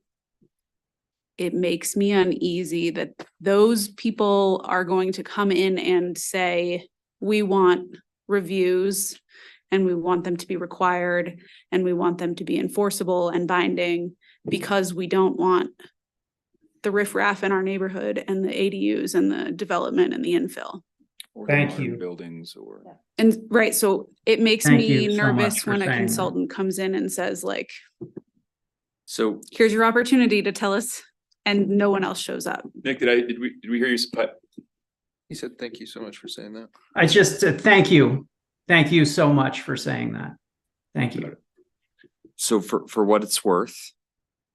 makes me uneasy that those people are going to come in and say, we want reviews and we want them to be required, and we want them to be enforceable and binding, because we don't want the riffraff in our neighborhood and the ADUs and the development and the infill. Or Thank modern you. Buildings or. And right, so it makes Thank me you so much nervous for when a saying that. consultant comes in and says like, So here's your opportunity to tell us, and no one else shows up. Nick, did we hear you? He said, thank you so much for saying that. I just, thank you. Thank you so much for saying that. Thank you. So for what it's worth,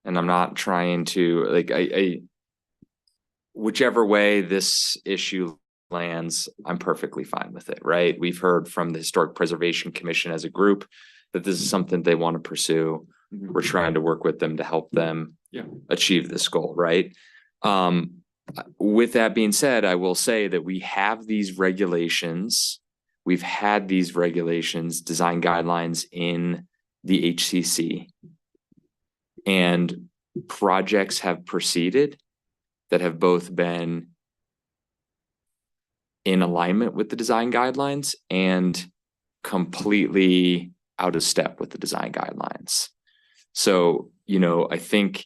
and I'm not trying to like, I whichever way this issue lands, I'm perfectly fine with it, right? We've heard from the Historic Preservation Commission as a group that this is something they want to pursue. We're trying to work with them to help them achieve this goal, right? With that being said, I will say that we have these regulations. We've had these regulations, design guidelines in the HCC, and projects have proceeded that have both been in alignment with the design guidelines and completely out of step with the design guidelines. So, you know, I think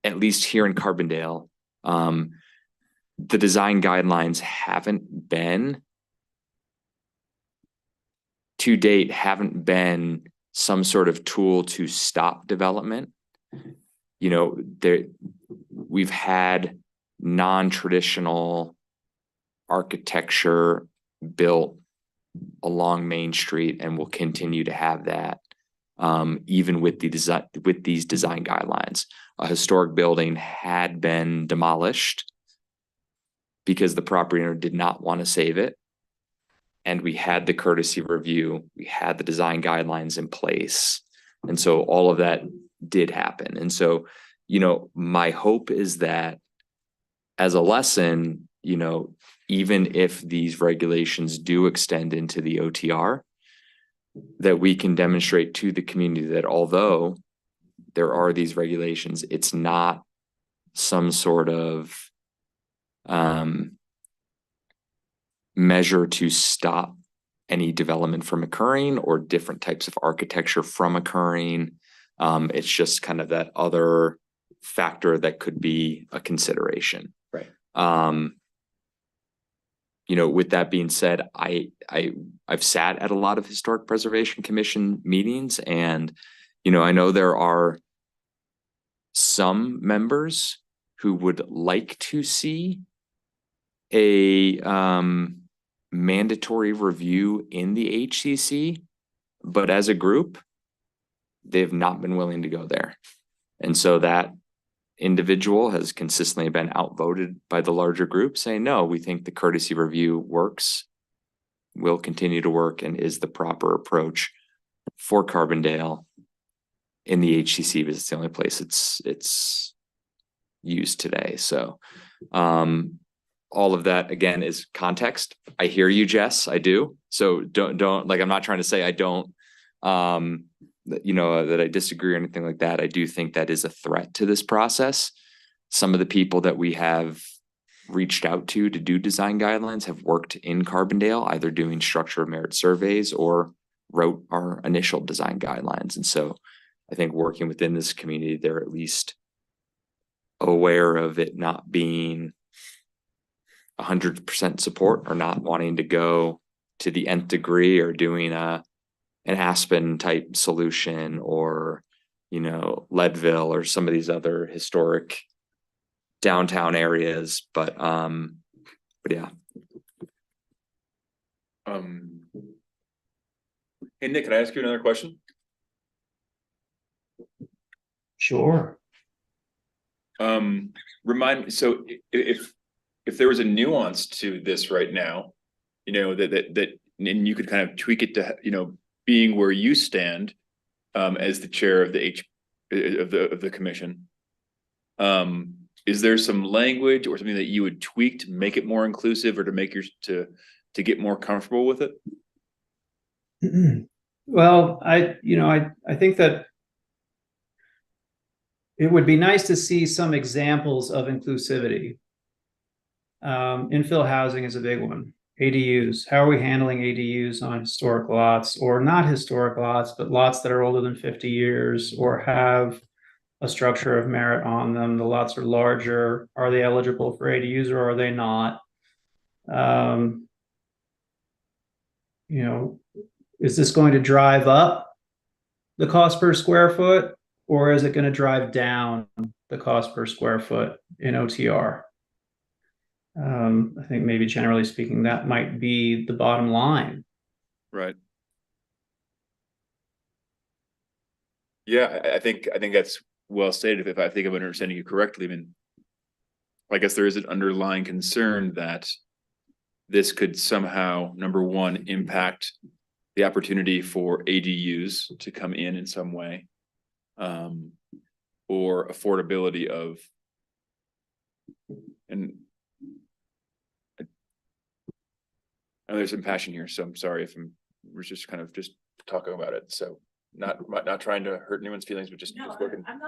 at least here in Carbondale, the design guidelines to date haven't been some sort of tool to stop development. You know, we've had non-traditional architecture built along Main Street, and will continue to have that, even with these design guidelines. A historic building had been demolished because the property owner did not want to save it, and we had the courtesy review, we had the design guidelines in place, and so all of that did happen. And so, you know, my hope is that as a lesson, you know, even if these regulations do extend into the OTR, that we can demonstrate to the community that although there are these regulations, it's not some sort of measure to stop any development from occurring or different types of architecture from occurring. It's just kind of that other factor that could be a consideration. Right. You know, with that being said, I've sat at a lot of Historic Preservation Commission meetings, and, you know, I know there are some members who would like to see a mandatory review in the HCC, but as a group, they've not been willing to go there. And so that individual has consistently been outvoted by the larger group, saying, no, we think the courtesy review works, will continue to work, and is the proper approach for Carbondale in the HCC, because it's the only place it's used today. So all of that, again, is context. I hear you, Jess, I do. So don't like, I'm not trying to say I don't, you know, that I disagree or anything like that. I do think that is a threat to this process. Some of the people that we have reached out to do design guidelines have worked in Carbondale, either doing structure of merit surveys or wrote our initial design guidelines. And so I think working within this community, they're at least aware of it not being 100% support, or not wanting to go to the nth degree, or doing an Aspen type solution, or, you know, Leadville, or some of these other historic downtown areas. But yeah. Hey, Nick, can I ask you another question? Sure. Remind me, so if there was a nuance to this right now, you know, that and you could kind of tweak it to, you know, being where you stand as the chair of the commission, is there some language or something that you would tweak to make it more inclusive, or to make to get more comfortable with it? Well, I think that it would be nice to see some examples of inclusivity. Infill housing is a big one. ADUs, how are we handling ADUs on historic lots or not historic lots, but lots that are older than 50 years or have a structure of merit on them? The lots are larger. Are they eligible for ADUs or are they not? You know, is this going to drive up the cost per square foot, or is it going to drive down the cost per square foot in OTR? I think maybe generally speaking, that might be the bottom line. Right. Yeah, I think that's well stated. If I think I'm understanding you correctly, I mean, I guess there is an underlying concern that this could somehow, number one, impact the opportunity for ADUs to come in some way, or affordability of, and I know there's some passion here, so I'm sorry if we're just kind of just talking about it. So not trying to hurt anyone's feelings, but just working. I'm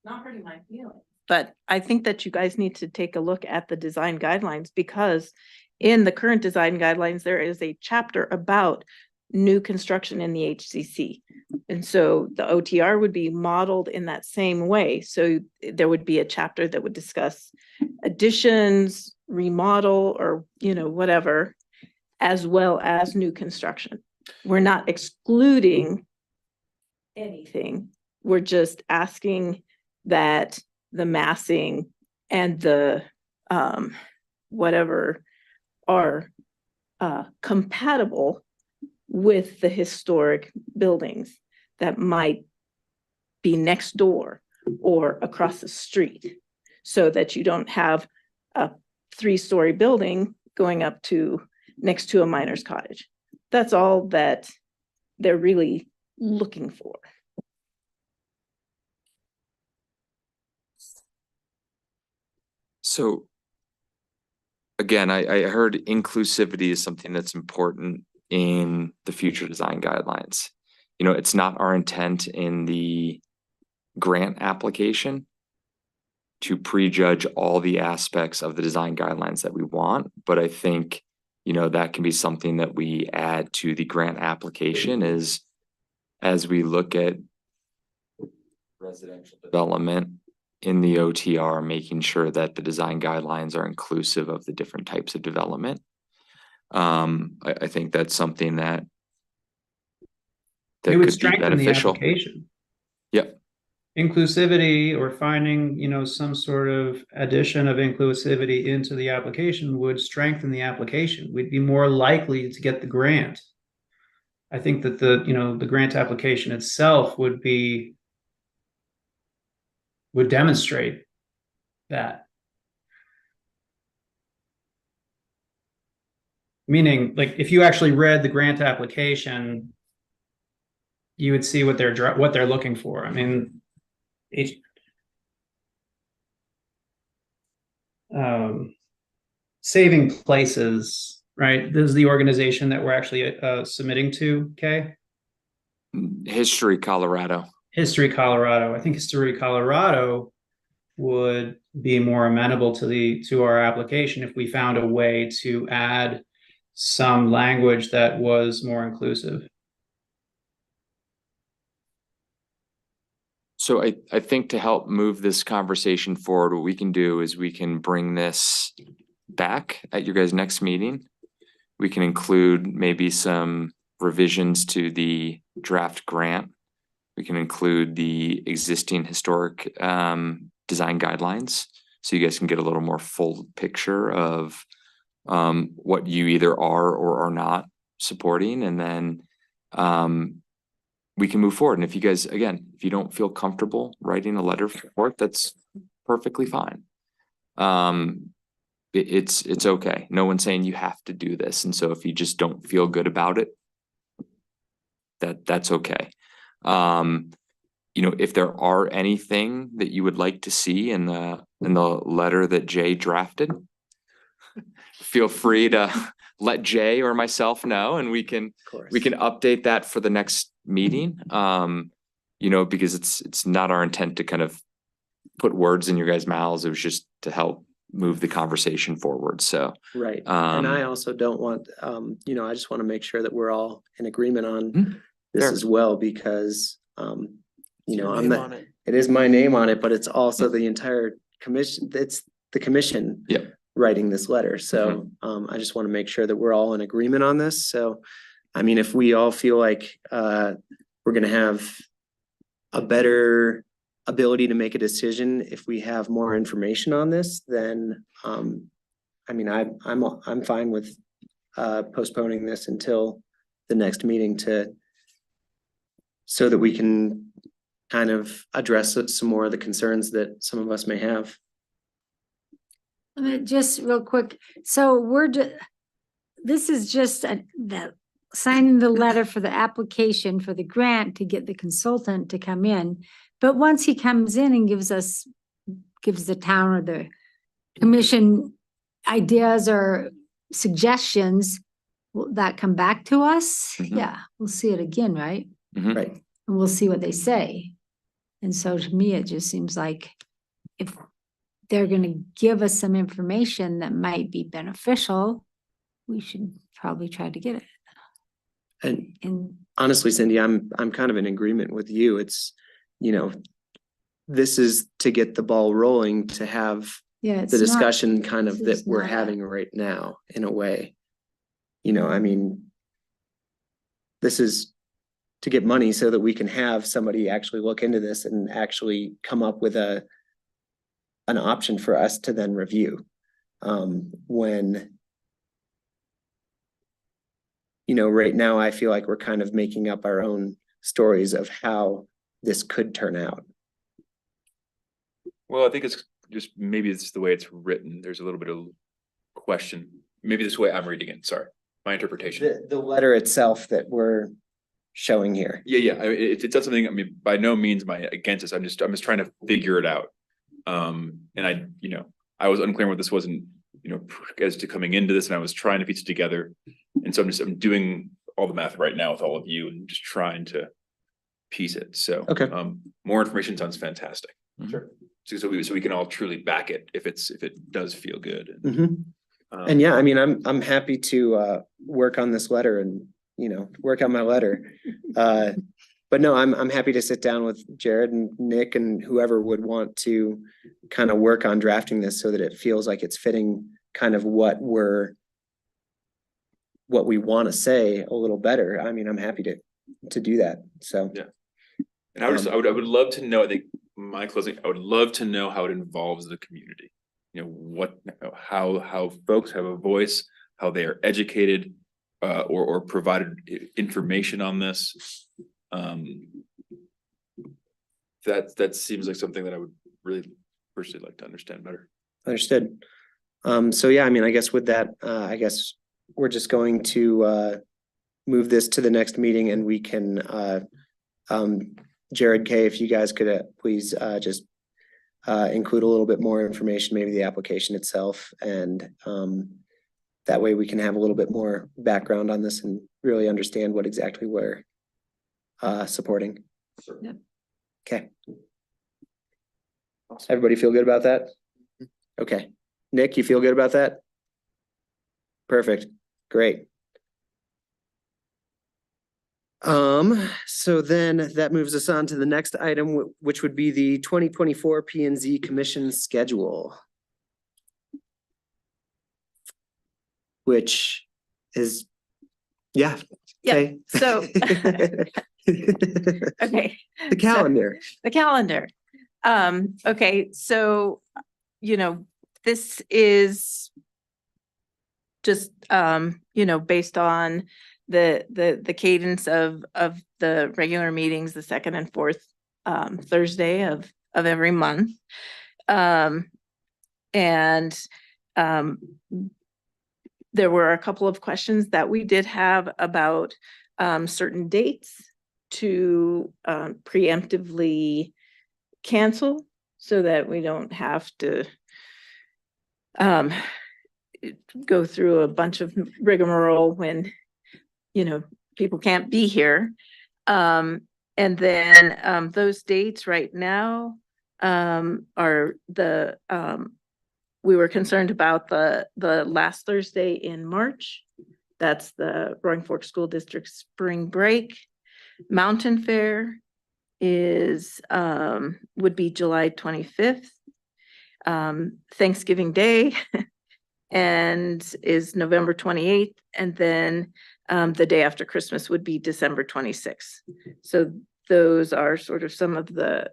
not hurting my feelings. But I think that you guys need to take a look at the design guidelines, because in the current design guidelines, there is a chapter about new construction in the HCC. And so the OTR would be modeled in that same way. So there would be a chapter that would discuss additions, remodel, or, you know, whatever, as well as new construction. We're not excluding anything. We're just asking that the massing and the whatever are compatible with the historic buildings that might be next door or across the street, so that you don't have a 3-story building going up to next to a miner's cottage. That's all that they're really looking for. So again, I heard inclusivity is something that's important in the future design guidelines. You know, it's not our intent in the grant application to prejudge all the aspects of the design guidelines that we want, but I think, you know, that can be something that we add to the grant application is as we look at residential development in the OTR, making sure that the design guidelines are inclusive of the different types of development. I think that's something that It would could be strengthen the beneficial. application. Yep. Inclusivity, or finding, you know, some sort of addition of inclusivity into the application would strengthen the application. We'd be more likely to get the grant. I think that the grant application itself would demonstrate that. Meaning, like, if you actually read the grant application, you would see what they're looking for. I mean, Saving Places, right? This is the organization that we're actually submitting to, okay? History Colorado. History Colorado. I think History Colorado would be more amenable to our application if we found a way to add some language that was more inclusive. So I think to help move this conversation forward, what we can do is we can bring this back at your guys' next meeting. We can include maybe some revisions to the draft grant. We can include the existing historic design guidelines, so you guys can get a little more full picture of what you either are or are not supporting, and then we can move forward. And if you guys, again, if you don't feel comfortable writing a letter for it, that's perfectly fine. It's okay. No one's saying you have to do this. And so if you just don't feel good about it, that's okay. You know, if there are anything that you would like to see in the letter that Jay drafted, feel free to let Jay or myself know, and we can update that for the next meeting. You know, because it's not our intent to kind of put words in your guys' mouths. It was just to help move the conversation forward. So, Right. And I um, also don't want, I just want to make sure that we're all in agreement on this Fair. as well, because, Your I'm name not, on it. it is my name on it, but it's also the entire commission, it's the commission Yeah. writing this letter. So, I just want to make sure that we're all in agreement on this. So, I mean, if we all feel like, we're going to have a better ability to make a decision if we have more information on this, then, I mean, I'm fine with postponing this until the next meeting so that we can kind of address some more of the concerns that some of us may have. Just real quick, so this is just the signing the letter for the application for the grant to get the consultant to come in. But once he comes in and gives the town or the commission ideas or suggestions, will that come back to us? Mhm. Yeah, we'll see it again, right? mhm. Right. And we'll see what they say. And so to me, it just seems like if they're gonna give us some information that might be beneficial, we should probably try to get it. And honestly, Cindy, I'm kind of in agreement with you. It's, this is to get the ball rolling, to have Yeah, the discussion kind of this that is we're not a- having right now, in a way. I mean, this is to get money so that we can have somebody actually look into this and actually come up with an option for us to then review. When, right now I feel like we're kind of making up our own stories of how this could turn out. Well, I think it's just, maybe it's the way it's written. There's a little bit of question. Maybe this way I'm reading it. Sorry, my interpretation. The letter itself that we're showing here. Yeah. It does something, I mean, by no means am I against this. I'm just trying to figure it out. And I was unclear what this wasn't, as to coming into this, and I was trying to piece it together. And so I'm doing all the math right now with all of you and just trying to piece it. So, Okay. More information sounds fantastic. Sure. So we can all truly back it if it does feel good. Mhm. And yeah, I mean, I'm happy to work on this letter and, work on my letter. But no, I'm happy to sit down with Jared and Nick and whoever would want to kind of work on drafting this so that it feels like it's fitting kind of what we want to say a little better. I mean, I'm happy to do that. So. Yeah. And I would love to know, I think my closing, I would love to know how it involves the community. How folks have a voice, how they are educated, or provided information on this. That seems like something that I would really personally like to understand better. Understood. So yeah, I mean, I guess with that, I guess we're just going to move this to the next meeting, and we can Jared, Kay, if you guys could please just include a little bit more information, maybe the application itself, and that way we can have a little bit more background on this and really understand what exactly we're supporting. Yep. Okay. Everybody feel good about that? Okay. Nick, you feel good about that? Perfect. Great. So then that moves us on to the next item, which would be the 2024 P and Z Commission schedule. Which is, yeah. Yeah, okay. so. Okay. The calendar. The calendar. Okay, so, this is just, based on the cadence of the regular meetings, the second and fourth Thursday of every month. There were a couple of questions that we did have about certain dates to preemptively cancel so that we don't have to go through a bunch of rigmarole when people can't be here. And then those dates right now are the we were concerned about the last Thursday in March. That's the Roaring Fork School District Spring Break. Mountain Fair is, would be July 25th. Thanksgiving Day and is November 28th. And then the day after Christmas would be December 26th. So those are sort of some of the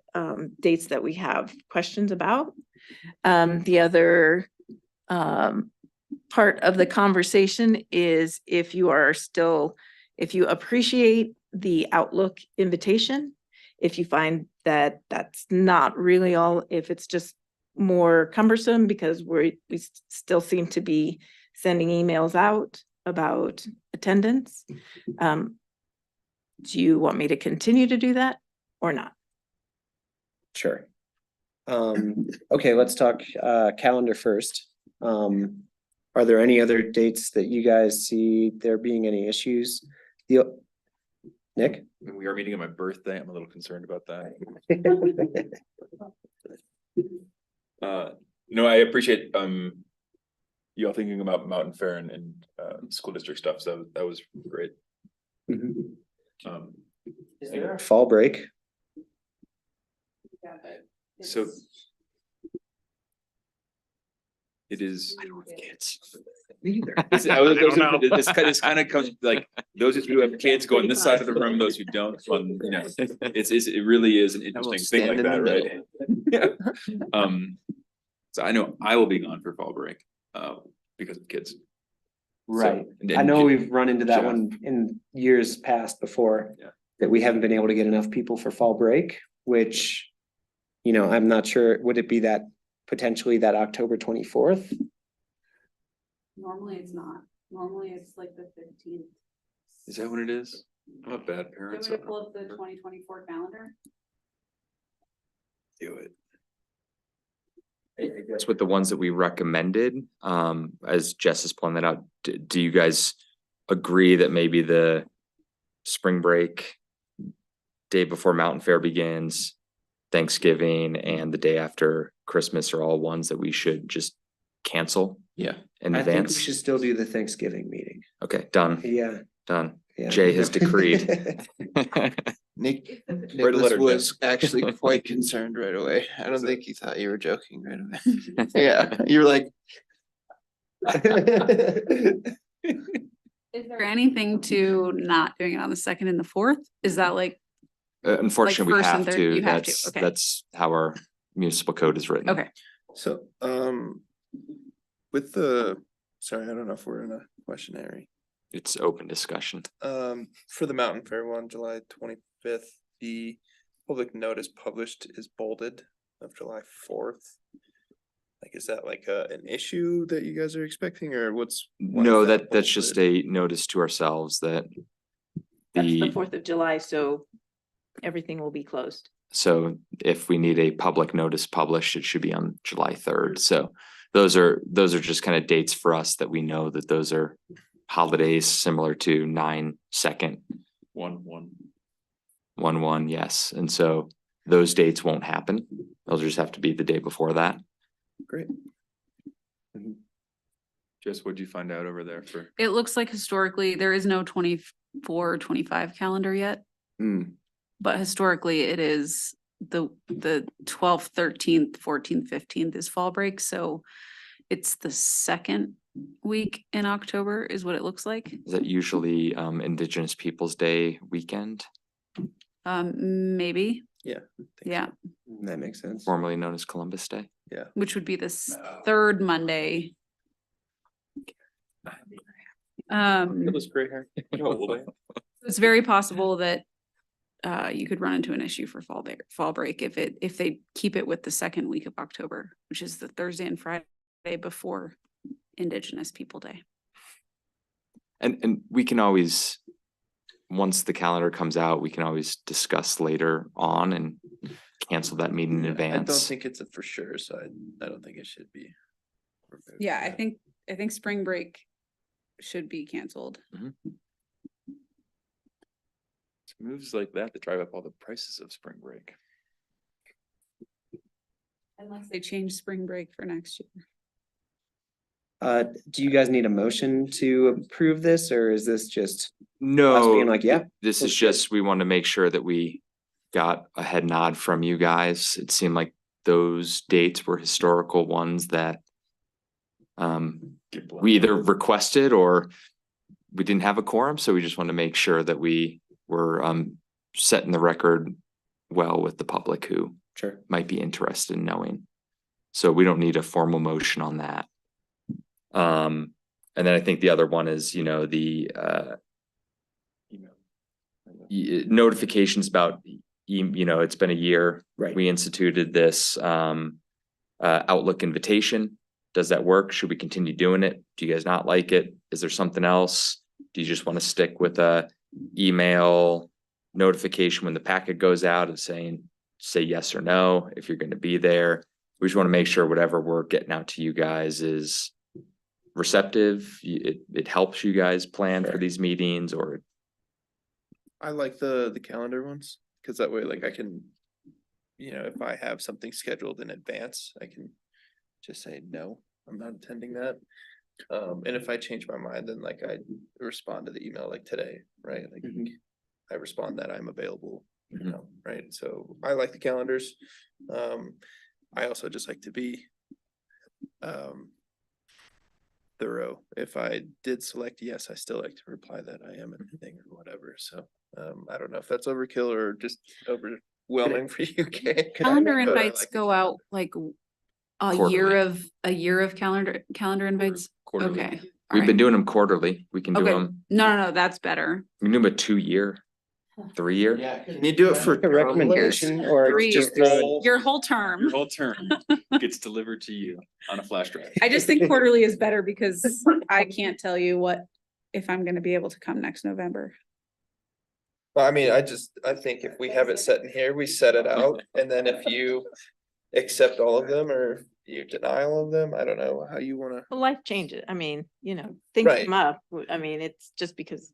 dates that we have questions about. The other part of the conversation is if you appreciate the Outlook invitation, if you find that that's not really all, if it's just more cumbersome because we still seem to be sending emails out about attendance. Do you want me to continue to do that or not? Sure. Okay, let's talk calendar first. Are there any other dates that you guys see there being any issues? Nick? We are meeting on my birthday. I'm a little concerned about that. No, I appreciate you all thinking about Mountain Fair and school district stuff. So that was great. Mhm. Is there a fall break? So it is. I don't have kids. This kind of comes like those who have kids go on this side of the room, those who don't, you know, it really is an interesting thing like that, right? Yeah. So I know I will be gone for fall break because of kids. Right. So, I know we've run into that Jeff. one in years past before. Yeah. That we haven't been able to get enough people for fall break, which, you know, I'm not sure, would it be that potentially that October 24th? Normally it's not. Normally it's like the 15th. Is that what it is? I'm a bad parent. I'm gonna pull up the 2024 calendar. Do it. I guess with the ones that we recommended, as Jess has pointed out, do you guys agree that maybe the spring break, day before Mountain Fair begins, Thanksgiving, and the day after Christmas are all ones that we should just cancel Yeah. in I think we advance? should still do the Thanksgiving meeting. Okay, done, Yeah. done. Yeah. Jay has decreed. Nick, Write a Nicholas letter, was actually quite concerned right away. I don't think he thought you were joking right away. Yeah, you were like, Is there anything to not doing it on the 2nd and the 4th? Is that like, Unfortunately, we first and have third, to. you have to, That's, okay. that's how our municipal code is written. okay, So, with the, sorry, I don't know if we're in a questionnaire. It's open discussion. For the Mountain Fair one, July 25th, the public notice published is bolded of July 4th. Like, is that like an issue that you guys are expecting or what's? why is No, that that's just bolded? a notice to ourselves that That's the the, 4th of July, so everything will be closed. so if we need a public notice published, it should be on July 3rd. So those are just kind of dates for us that we know that those are holidays similar to 9/2, 1/1, yes. And so those dates won't happen. They'll just have to be the day before that. Great. Jess, what'd you find out over there for? it looks like historically there is no 24, 25 calendar yet. Hmm. But historically it is the 12th, 13th, 14th, 15th is fall break. So it's the second week in October is what it looks like. Is that usually Indigenous Peoples' Day weekend, Maybe, Yeah. yeah, That makes sense. formerly known as Columbus Day? which would be this third Monday. Nicholas gray hair. How old I am. It's very possible that you could run into an issue for fall break if they keep it with the second week of October, which is the Thursday and Friday before Indigenous People Day. And we can always, once the calendar comes out, we can always discuss later on and cancel that meeting in I don't advance. think it's a for sure, so I don't think it should be. removed. Yeah, I think spring break should be canceled. It's moves like that drive up all the prices of spring break. Unless they change spring break for next year. Do you guys need a motion to approve this, or is this just us No, being like, yeah? this is looks good. just, we want to make sure that we got a head nod from you guys. It seemed like those dates were historical ones that we either requested or we didn't have a quorum, so we just want to make sure that we were setting the record well with the public who Sure. might be interested in knowing. So we don't need a formal motion on that. And then I think the other one is, you know, the notifications about, you know, it's been a year. Right. We instituted this Outlook invitation. Does that work? Should we continue doing it? Do you guys not like it? Is there something else? Do you just want to stick with a email notification when the packet goes out and say yes or no if you're going to be there? We just want to make sure whatever we're getting out to you guys is receptive. It helps you guys plan for these meetings, or I like the calendar ones, because that way, like, I can, you know, if I have something scheduled in advance, I can just say, no, I'm not attending that. And if I change my mind, then like I respond to the email like today, right? Like I respond that I'm available, you know, right? So I like the calendars. I also just like to be thorough. If I did select yes, I still like to reply that I am anything or whatever. So I don't know if that's overkill or just overwhelming for you, Kay. Calendar But I invites like go out like a year of calendar invites. quarterly. Okay. We've been alright. doing them quarterly. We can do Okay. them. No, that's better. We can do them a 2-year, 3-year. Can you do it for A recommendation or 3 just years. throw it? Your whole term. Your whole term gets delivered to you on a flash drive. I just think quarterly is better because I can't tell you if I'm gonna be able to come next November. Well, I mean, I think if we have it set in here, we set it out, and then if you accept all of them or you deny all of them, I don't know how you wanna. Well, life changes. I mean, you know, things Right. come up. I mean, it's just because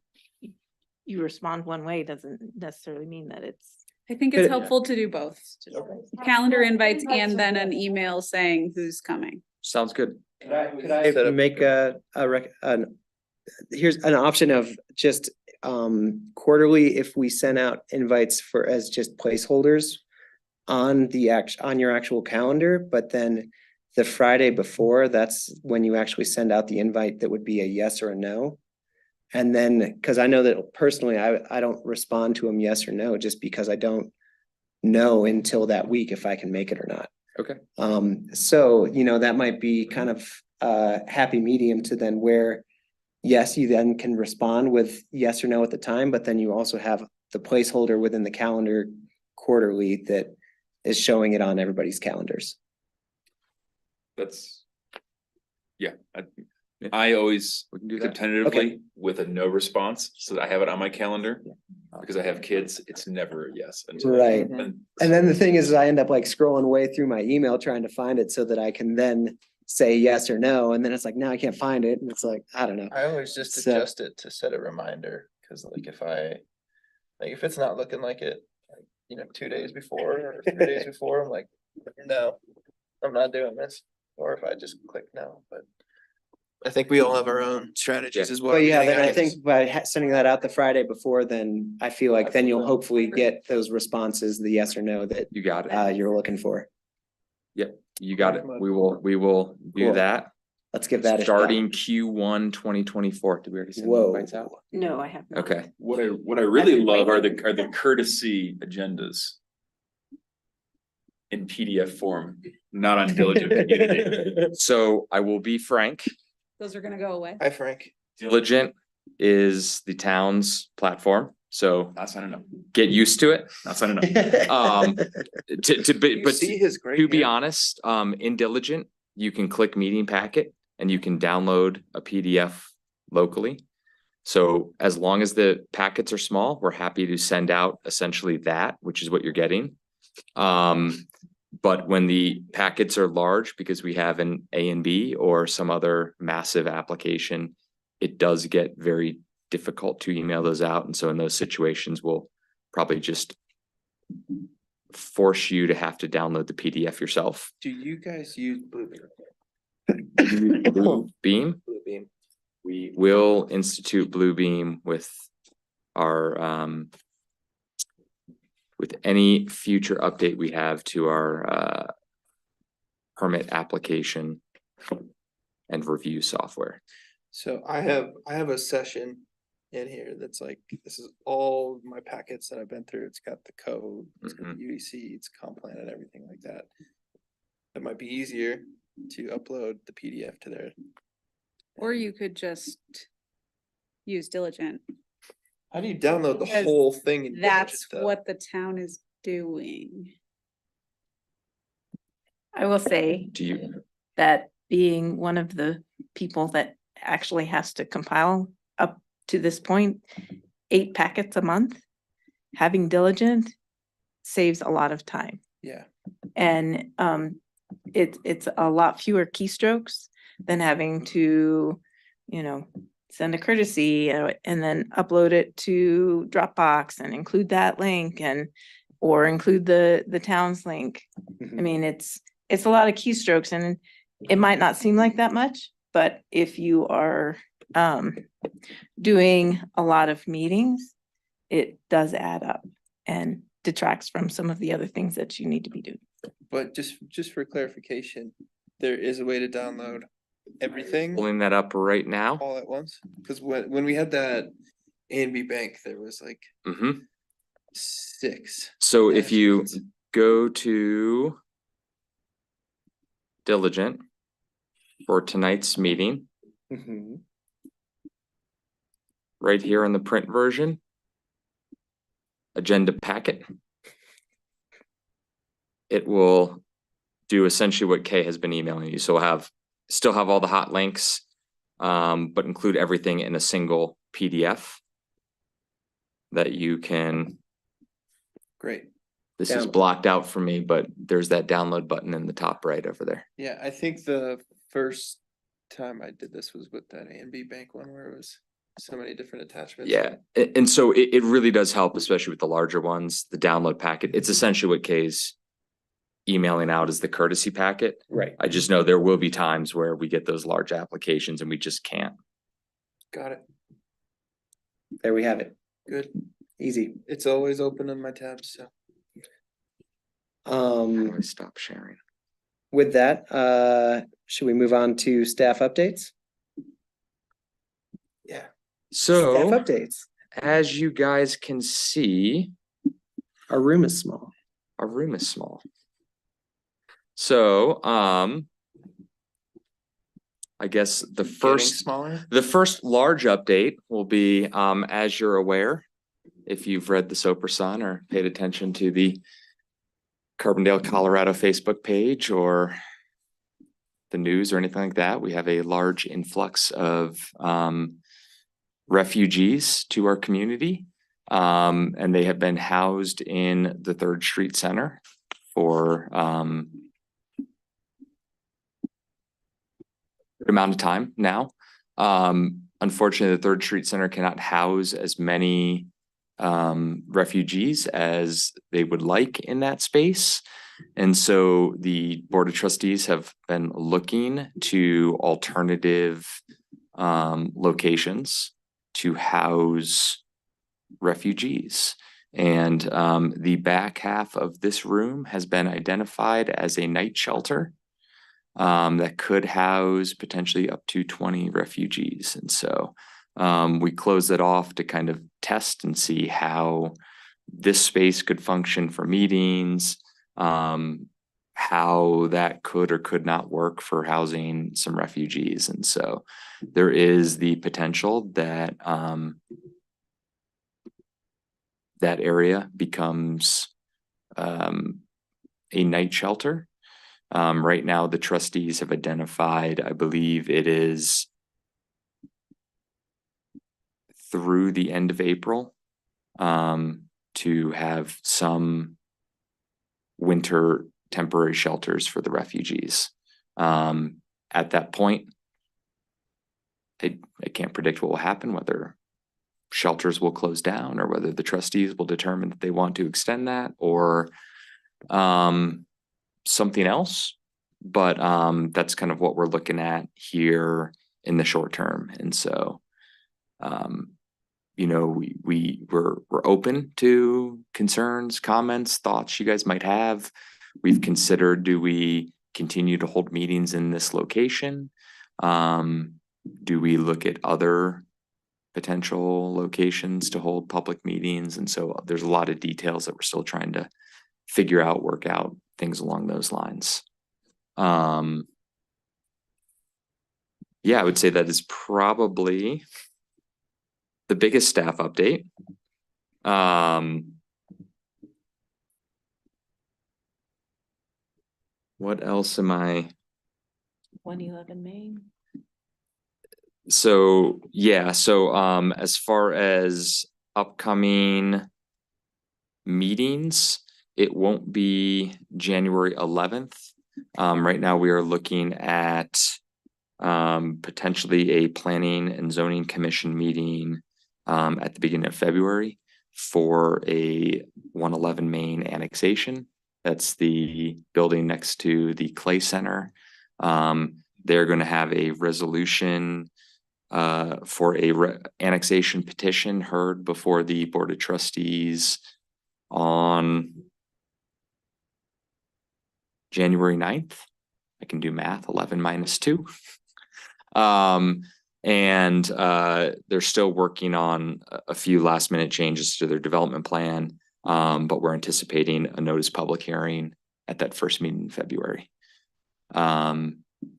you respond one way doesn't necessarily mean that it's. I think it's helpful to do both. Just calendar invites and then an email saying who's coming. Sounds good. Could I make here's an option of just quarterly, if we send out invites as just placeholders on your actual calendar, but then the Friday before, that's when you actually send out the invite that would be a yes or a no. And then, because I know that personally, I don't respond to them yes or no, just because I don't know until that week if I can make it or not. Okay. So, you know, that might be kind of a happy medium to then where, yes, you then can respond with yes or no at the time, but then you also have the placeholder within the calendar quarterly that is showing it on everybody's calendars. That's. Yeah, I always We can do do that. tentatively with a no response, so that I have it on my calendar. Because I have kids, it's never a yes. until- Right. and- And then the thing is, I end up like scrolling way through my email trying to find it so that I can then say yes or no. And then it's like, now I can't find it. And it's like, I don't know. I always just So- adjust it to set a reminder, cause like if it's not looking like it, like, you know, 2 days before or 3 days before, I'm like, no, I'm not doing this. Or if I just click no, but. I think we all have our own strategies as well. But yeah, then I think by sending that out the Friday before, then I feel like then you'll hopefully get those responses, the yes or no that You got it. you're looking for. You got it. We will do Cool. that. Let's give that a shot. Starting Q1 2024. Did we already send the Whoa. invites out? No, I have not. Okay. What I really love are the courtesy agendas. In PDF form, not on diligent community. So I will be frank. Those are gonna go away. Hi, Frank. Diligent is the town's platform, so Not signing up, get used to it. not signing up. But See his great. to be hair? honest, in Diligent, you can click meeting packet and you can download a PDF locally. So as long as the packets are small, we're happy to send out essentially that, which is what you're getting. But when the packets are large, because we have an A and B or some other massive application, it does get very difficult to email those out. And so in those situations, we'll probably just force you to have to download the PDF yourself. Do you guys use Blueberry? Blue Beam. Blue beam. We will institute Blue Beam with our, with any future update we have to our, permit application and review software. So I have a session in here that's like, this is all my packets that I've been through. It's got the code, it's got the UDC, it's comp plan and everything like that. It might be easier to upload the PDF to there. Or you could just use Diligent. How do you download the Because whole thing? in That's Diligent, though? what the town is doing. I will say Do you, that being one of the people that actually has to compile up to this point, 8 packets a month, having Diligent saves a lot of time. Yeah, And it's a lot fewer keystrokes than having to, send a courtesy and then upload it to Dropbox and include that link or include the town's link. I mean, it's a lot of keystrokes and it might not seem like that much, but if you are doing a lot of meetings, it does add up and detracts from some of the other things that you need to be doing. but just for clarification, there is a way to download everything pulling that up right now? all at once? Cause when we had that A&B Bank, there was like Mm-hmm. 6. So if you dashboards. go to Diligent for tonight's meeting, Mhm. right here in the print version, agenda packet, it will do essentially what Kay has been emailing you. So we'll still have all the hot links, but include everything in a single PDF that you can. Great. This is Download. blocked out for me, but there's that download button in the top right over there. Yeah, I think the first time I did this was with that A&B Bank one where it was so many different attachments. Yeah, and so it really does help, especially with the larger ones, the download packet. It's essentially what Kay's emailing out as the courtesy packet. Right. I just know there will be times where we get those large applications and we just can't. Got it. There we have it. Good. Easy. It's always open on my tabs, so. How do I stop sharing? With that, should we move on to staff updates? Yeah. Staff So updates. as you guys can see, Our room is small. our room is small. So, I guess the Getting first smaller. large update will be, as you're aware, if you've read the Soper Sun or paid attention to the Carbondale, Colorado Facebook page or the news or anything like that, we have a large influx of refugees to our community. And they have been housed in the 3rd Street Center for good amount of time now. Unfortunately, the 3rd Street Center cannot house as many refugees as they would like in that space. And so the Board of Trustees have been looking to alternative locations to house refugees. And the back half of this room has been identified as a night shelter that could house potentially up to 20 refugees. And so we close it off to kind of test and see how this space could function for meetings, how that could or could not work for housing some refugees. And so there is the potential that that area becomes a night shelter. Right now, the trustees have identified, I believe it is through the end of April, to have some winter temporary shelters for the refugees. At that point, I can't predict what will happen, whether shelters will close down or whether the trustees will determine that they want to extend that or something else. but that's kind of what we're looking at here in the short term. And so, you know, we're open to concerns, comments, thoughts you guys might have. We've considered, do we continue to hold meetings in this location? Do we look at other potential locations to hold public meetings? And so there's a lot of details that we're still trying to figure out, work out, things along those lines. Yeah, I would say that is probably the biggest staff update. What else am I? 111 Main. So, yeah, so as far as upcoming meetings, it won't be January 11th. Right now we are looking at potentially a planning and zoning commission meeting at the beginning of February for a 111 Main annexation. That's the building next to the Clay Center. They're going to have a resolution for a annexation petition heard before the Board of Trustees on January 9th. I can do math, 11 minus 2. And they're still working on a few last minute changes to their development plan. But we're anticipating a notice public hearing at that first meeting in February.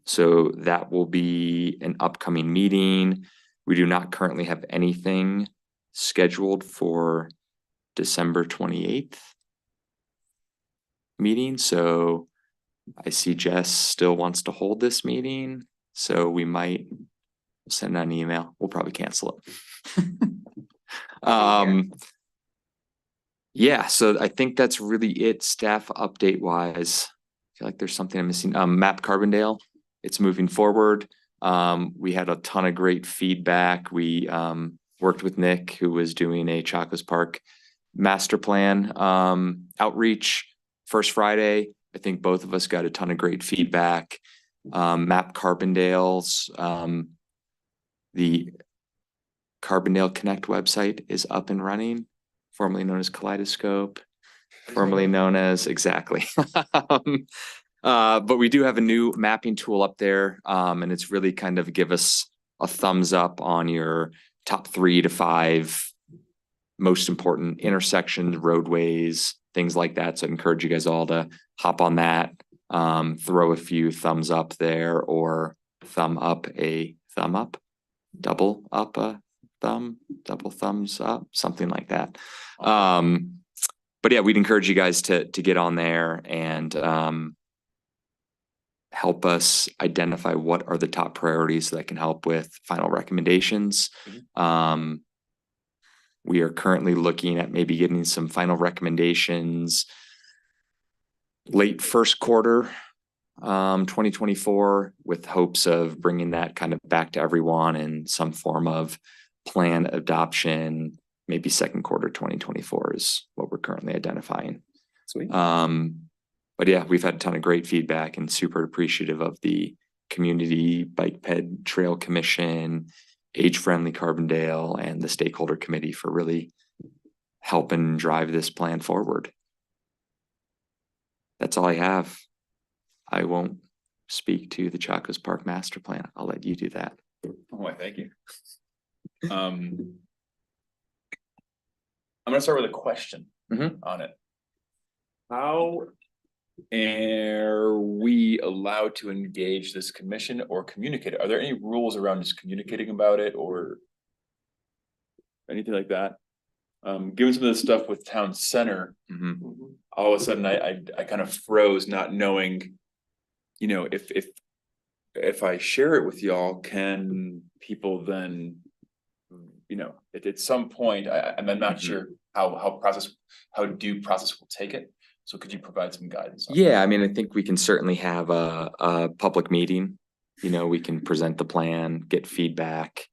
So that will be an upcoming meeting. We do not currently have anything scheduled for December 28th meeting. So I see Jess still wants to hold this meeting. So we might send out an email. We'll probably cancel it. Yeah, so I think that's really it staff update wise. I feel like there's something I'm missing. Map Carbondale, it's moving forward. We had a ton of great feedback. We worked with Nick, who was doing a Chacos Park master plan outreach first Friday. I think both of us got a ton of great feedback. Map Carbondale's the Carbondale Connect website is up and running, formerly known as Kaleidoscope, formerly known as exactly. But we do have a new mapping tool up there, and it's really kind of give us a thumbs up on your top 3 to 5 most important intersections, roadways, things like that. So I encourage you guys all to hop on that, throw a few thumbs up there, or thumb up a thumb up, double up a thumb, double thumbs up, something like that. But yeah, we'd encourage you guys to get on there and help us identify what are the top priorities that can help with final recommendations. We are currently looking at maybe getting some final recommendations late first quarter 2024, with hopes of bringing that kind of back to everyone in some form of plan adoption. Maybe second quarter 2024 is what we're currently identifying. Sweet. But yeah, we've had a ton of great feedback and super appreciative of the Community Bike Ped Trail Commission, Age Friendly Carbondale, and the Stakeholder Committee for really helping drive this plan forward. That's all I have. I won't speak to the Chacos Park Master Plan. I'll let you do that. Oh, thank you. I'm gonna start with a question on it. How are we allowed to engage this commission or communicate? Are there any rules around just communicating about it or anything like that? Given some of the stuff with Town Center, all of a sudden I kind of froze, not knowing, you know, if I share it with y'all, can people then, you know, at some point, I'm not sure how due process will take it. So could you provide some guidance on that? Yeah, I mean, I think we can certainly have a public meeting. You know, we can present the plan, get feedback.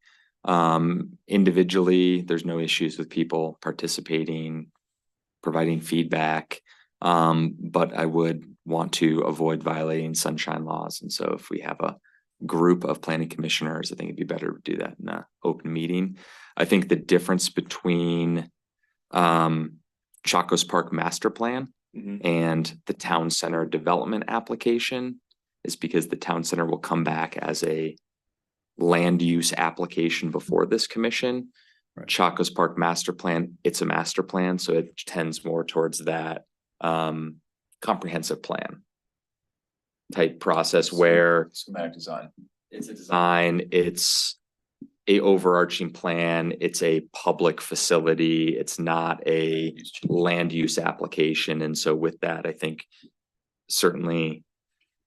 Individually, there's no issues with people participating, providing feedback. But I would want to avoid violating sunshine laws. And so if we have a group of planning commissioners, I think it'd be better to do that in an open meeting. I think the difference between Chacos Park master plan and the town center development application is because the town center will come back as a land use application before this commission. Right. Chacos Park master plan, it's a master plan, so it tends more towards that comprehensive plan type process where Schematic design. it's a design, it's a overarching plan, it's a public facility, it's not a land use application. And so with that, I think certainly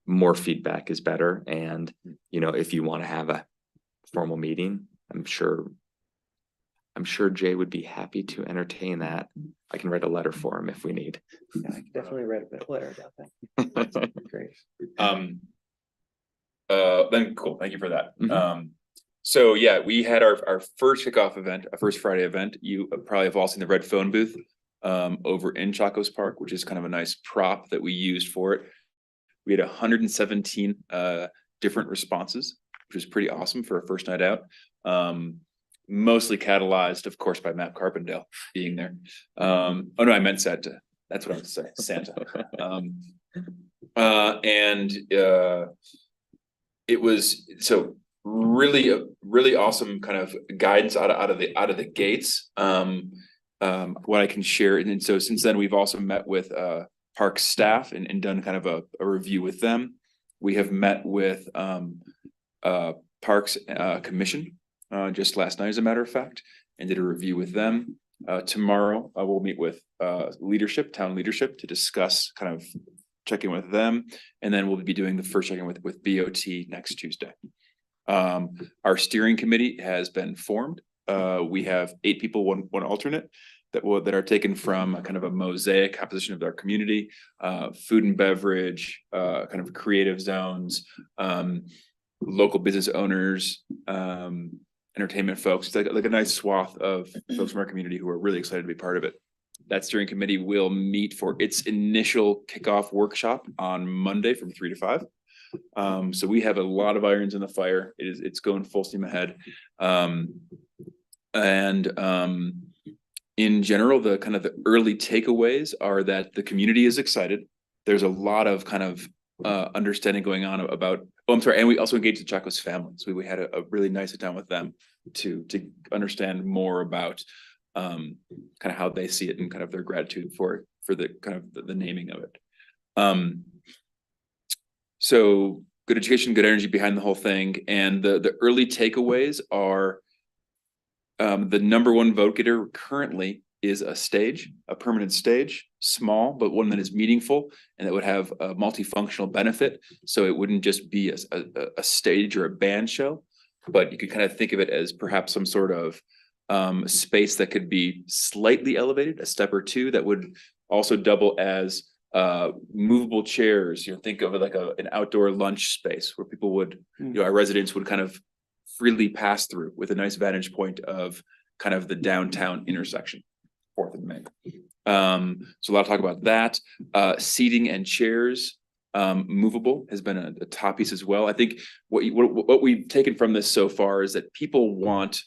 more feedback is better. And, you know, if you want to have a formal meeting, I'm sure Jay would be happy to entertain that. I can write a letter for him if we need. Yeah, I can definitely write a letter about that. Great. Then cool, thank you for that. Mhm. So yeah, we had our first kickoff event, our first Friday event. You probably have all seen the red phone booth over in Chacos Park, which is kind of a nice prop that we used for it. We had 117 different responses, which was pretty awesome for a first night out. Mostly catalyzed, of course, by Matt Carbondale being there. Oh no, I meant Santa. That's what I was saying, Santa. It was so really awesome kind of guidance out of the gates. What I can share, and so since then we've also met with park staff and done kind of a review with them. We have met with Parks Commission just last night, as a matter of fact, and did a review with them. Tomorrow we'll meet with town leadership to discuss kind of check-in with them, and then we'll be doing the first check-in with BOT next Tuesday. Our steering committee has been formed. We have 8 people, one alternate that are taken from a kind of a mosaic composition of our community, food and beverage, kind of creative zones, local business owners, entertainment folks. It's like a nice swath of folks from our community who are really excited to be part of it. That steering committee will meet for its initial kickoff workshop on Monday from 3 to 5. So we have a lot of irons in the fire. It's going full steam ahead. In general, the early takeaways are that the community is excited. There's a lot of kind of understanding going on about, and we also engaged the Chacos family. So we had a really nice sit down with them to understand more about kind of how they see it and kind of their gratitude for the kind of the naming of it. So good education, good energy behind the whole thing. And the early takeaways are the number one vote getter currently is a permanent stage, small, but one that is meaningful and that would have a multifunctional benefit. So it wouldn't just be a stage or a band show, but you could kind of think of it as perhaps some sort of space that could be slightly elevated, a step or two, that would also double as movable chairs. Think of it like an outdoor lunch space where people would, our residents would kind of freely pass through with a nice vantage point of kind of the downtown intersection, 4th and Main. So a lot of talk about that. Seating and chairs, movable has been a top piece as well. I think what we've taken from this so far is that people want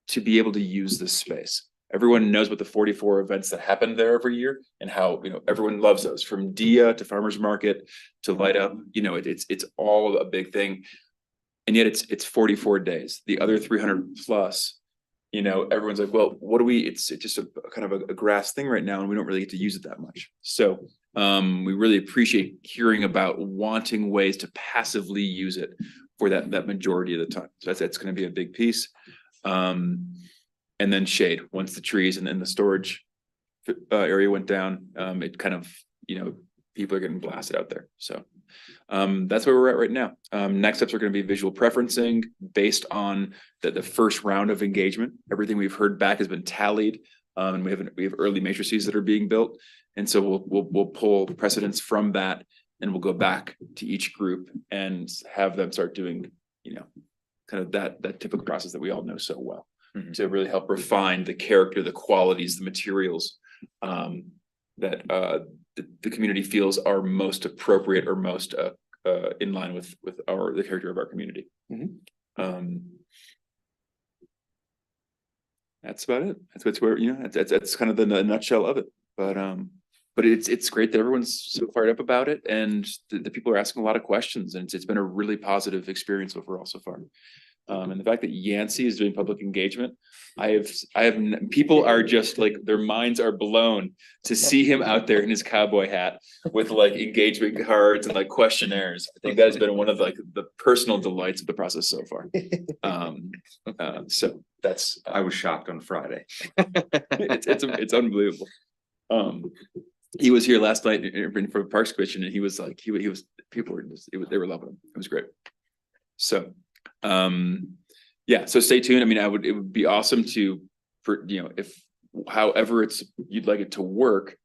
to be able to use this space. Everyone knows about the 44 events that happen there every year and how, everyone loves those, from Dia to Farmers Market to Light Up. It's all a big thing. And yet it's 44 days. The other 300 plus, everyone's like, well, what do we, it's just a kind of a grass thing right now, and we don't really get to use it that much. So we really appreciate hearing about wanting ways to passively use it for that majority of the time. So that's going to be a big piece. And then shade, once the trees and then the storage area went down, it kind of, people are getting blasted out there. So that's where we're at right now. Next steps are going to be visual preferencing based on the first round of engagement. Everything we've heard back has been tallied, and we have early matrices that are being built, and so we'll pull precedents from that, and we'll go back to each group and have them start doing, kind of that typical process that we all know so well, to really help refine the character, the qualities, the materials that the community feels are most appropriate or most in line with the character of our community. Mhm. That's about it. That's where, you know, that's kind of the nutshell of it. But it's great that everyone's so fired up about it, and the people are asking a lot of questions, and it's been a really positive experience overall so far. And the fact that Yancey is doing public engagement, people are just like, their minds are blown to see him out there in his cowboy hat with like engagement cards and like questionnaires. I think that has been one of like the personal delights of the process so far. So that's, I was shocked on Friday. it's unbelievable. He was here last night for Parks Commission, and he was like, people were just, they were loving him. It was great. So, yeah, so stay tuned. I mean, it would be awesome for, you know, if, however you'd like it to work,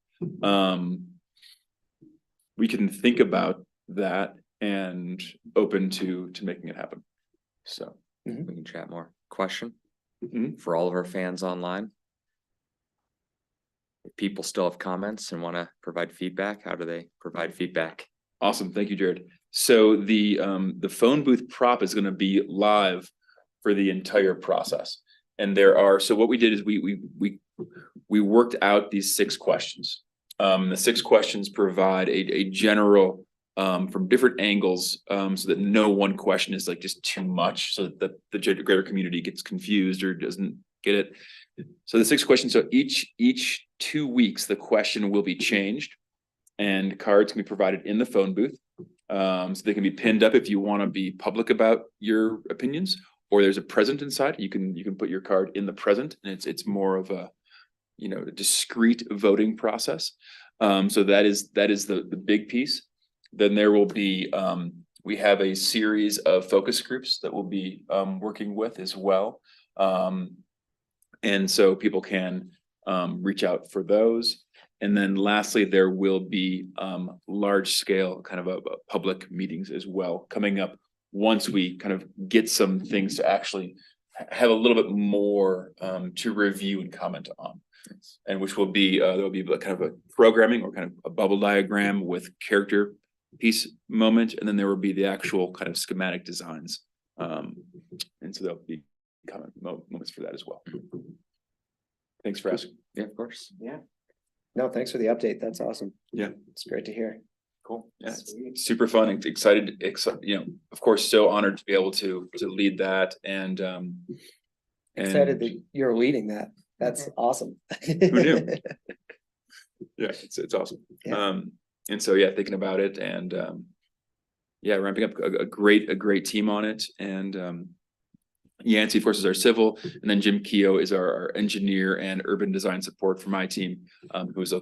we can think about that and open to making it happen. So We can chat more. Question Mhm. for all of our fans online. If people still have comments and want to provide feedback, how do they provide feedback? Awesome. Thank you, Jared. So the phone booth prop is going to be live for the entire process. And so what we did is we worked out these 6 questions. The 6 questions provide a general from different angles, so that no one question is like just too much, so that the greater community gets confused or doesn't get it. So the 6 questions, so each 2 weeks, the question will be changed, and cards can be provided in the phone booth. So they can be pinned up if you want to be public about your opinions, or there's a present inside. You can put your card in the present, and it's more of a, you know, discrete voting process. So that is the big piece. Then there will be, we have a series of focus groups that we'll be working with as well. And so people can reach out for those. And then lastly, there will be large scale kind of a public meetings as well coming up once we kind of get some things to actually have a little bit more to review and comment on. And which will be, there'll be kind of a programming or kind of a bubble diagram with character piece moment. And then there will be the actual kind of schematic designs. And so there'll be comment moments for that as well. Thanks for asking. Yeah, of course. Yeah. No, thanks for the update. That's awesome. Yeah. It's great to hear. Cool. Yeah, it's Sweet. super fun and excited, you know, of course, so honored to be able to lead that and Excited that you're leading that. That's awesome. Who knew? Yeah, it's awesome. Yeah. And so, yeah, thinking about it and yeah, ramping up a great team on it. And Yancey, of course, is our civil, and then Jim Keogh is our engineer and urban design support for my team,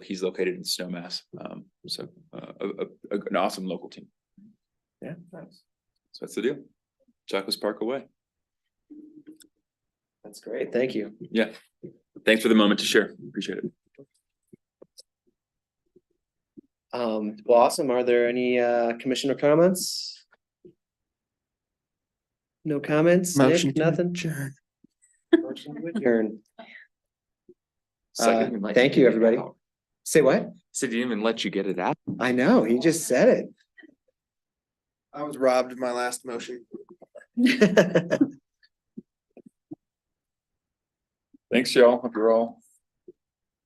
he's located in Snowmass. So an awesome local team. Yeah, nice. So that's the deal. Jacques Park away. That's great. Thank you. Yeah. Thanks for the moment to share. Appreciate it. Well, awesome. Are there any commissioner comments? No comments? Motion Nick, to nothing? adjourn. Motion to adjourn. Second, let Thank get you, it everybody. out. Say what? So didn't even let you get it out. I know, he just said I was robbed of my last motion. it. Thanks, y'all. Hope you're all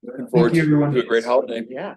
looking forward you, everyone. to a great holiday. Yeah.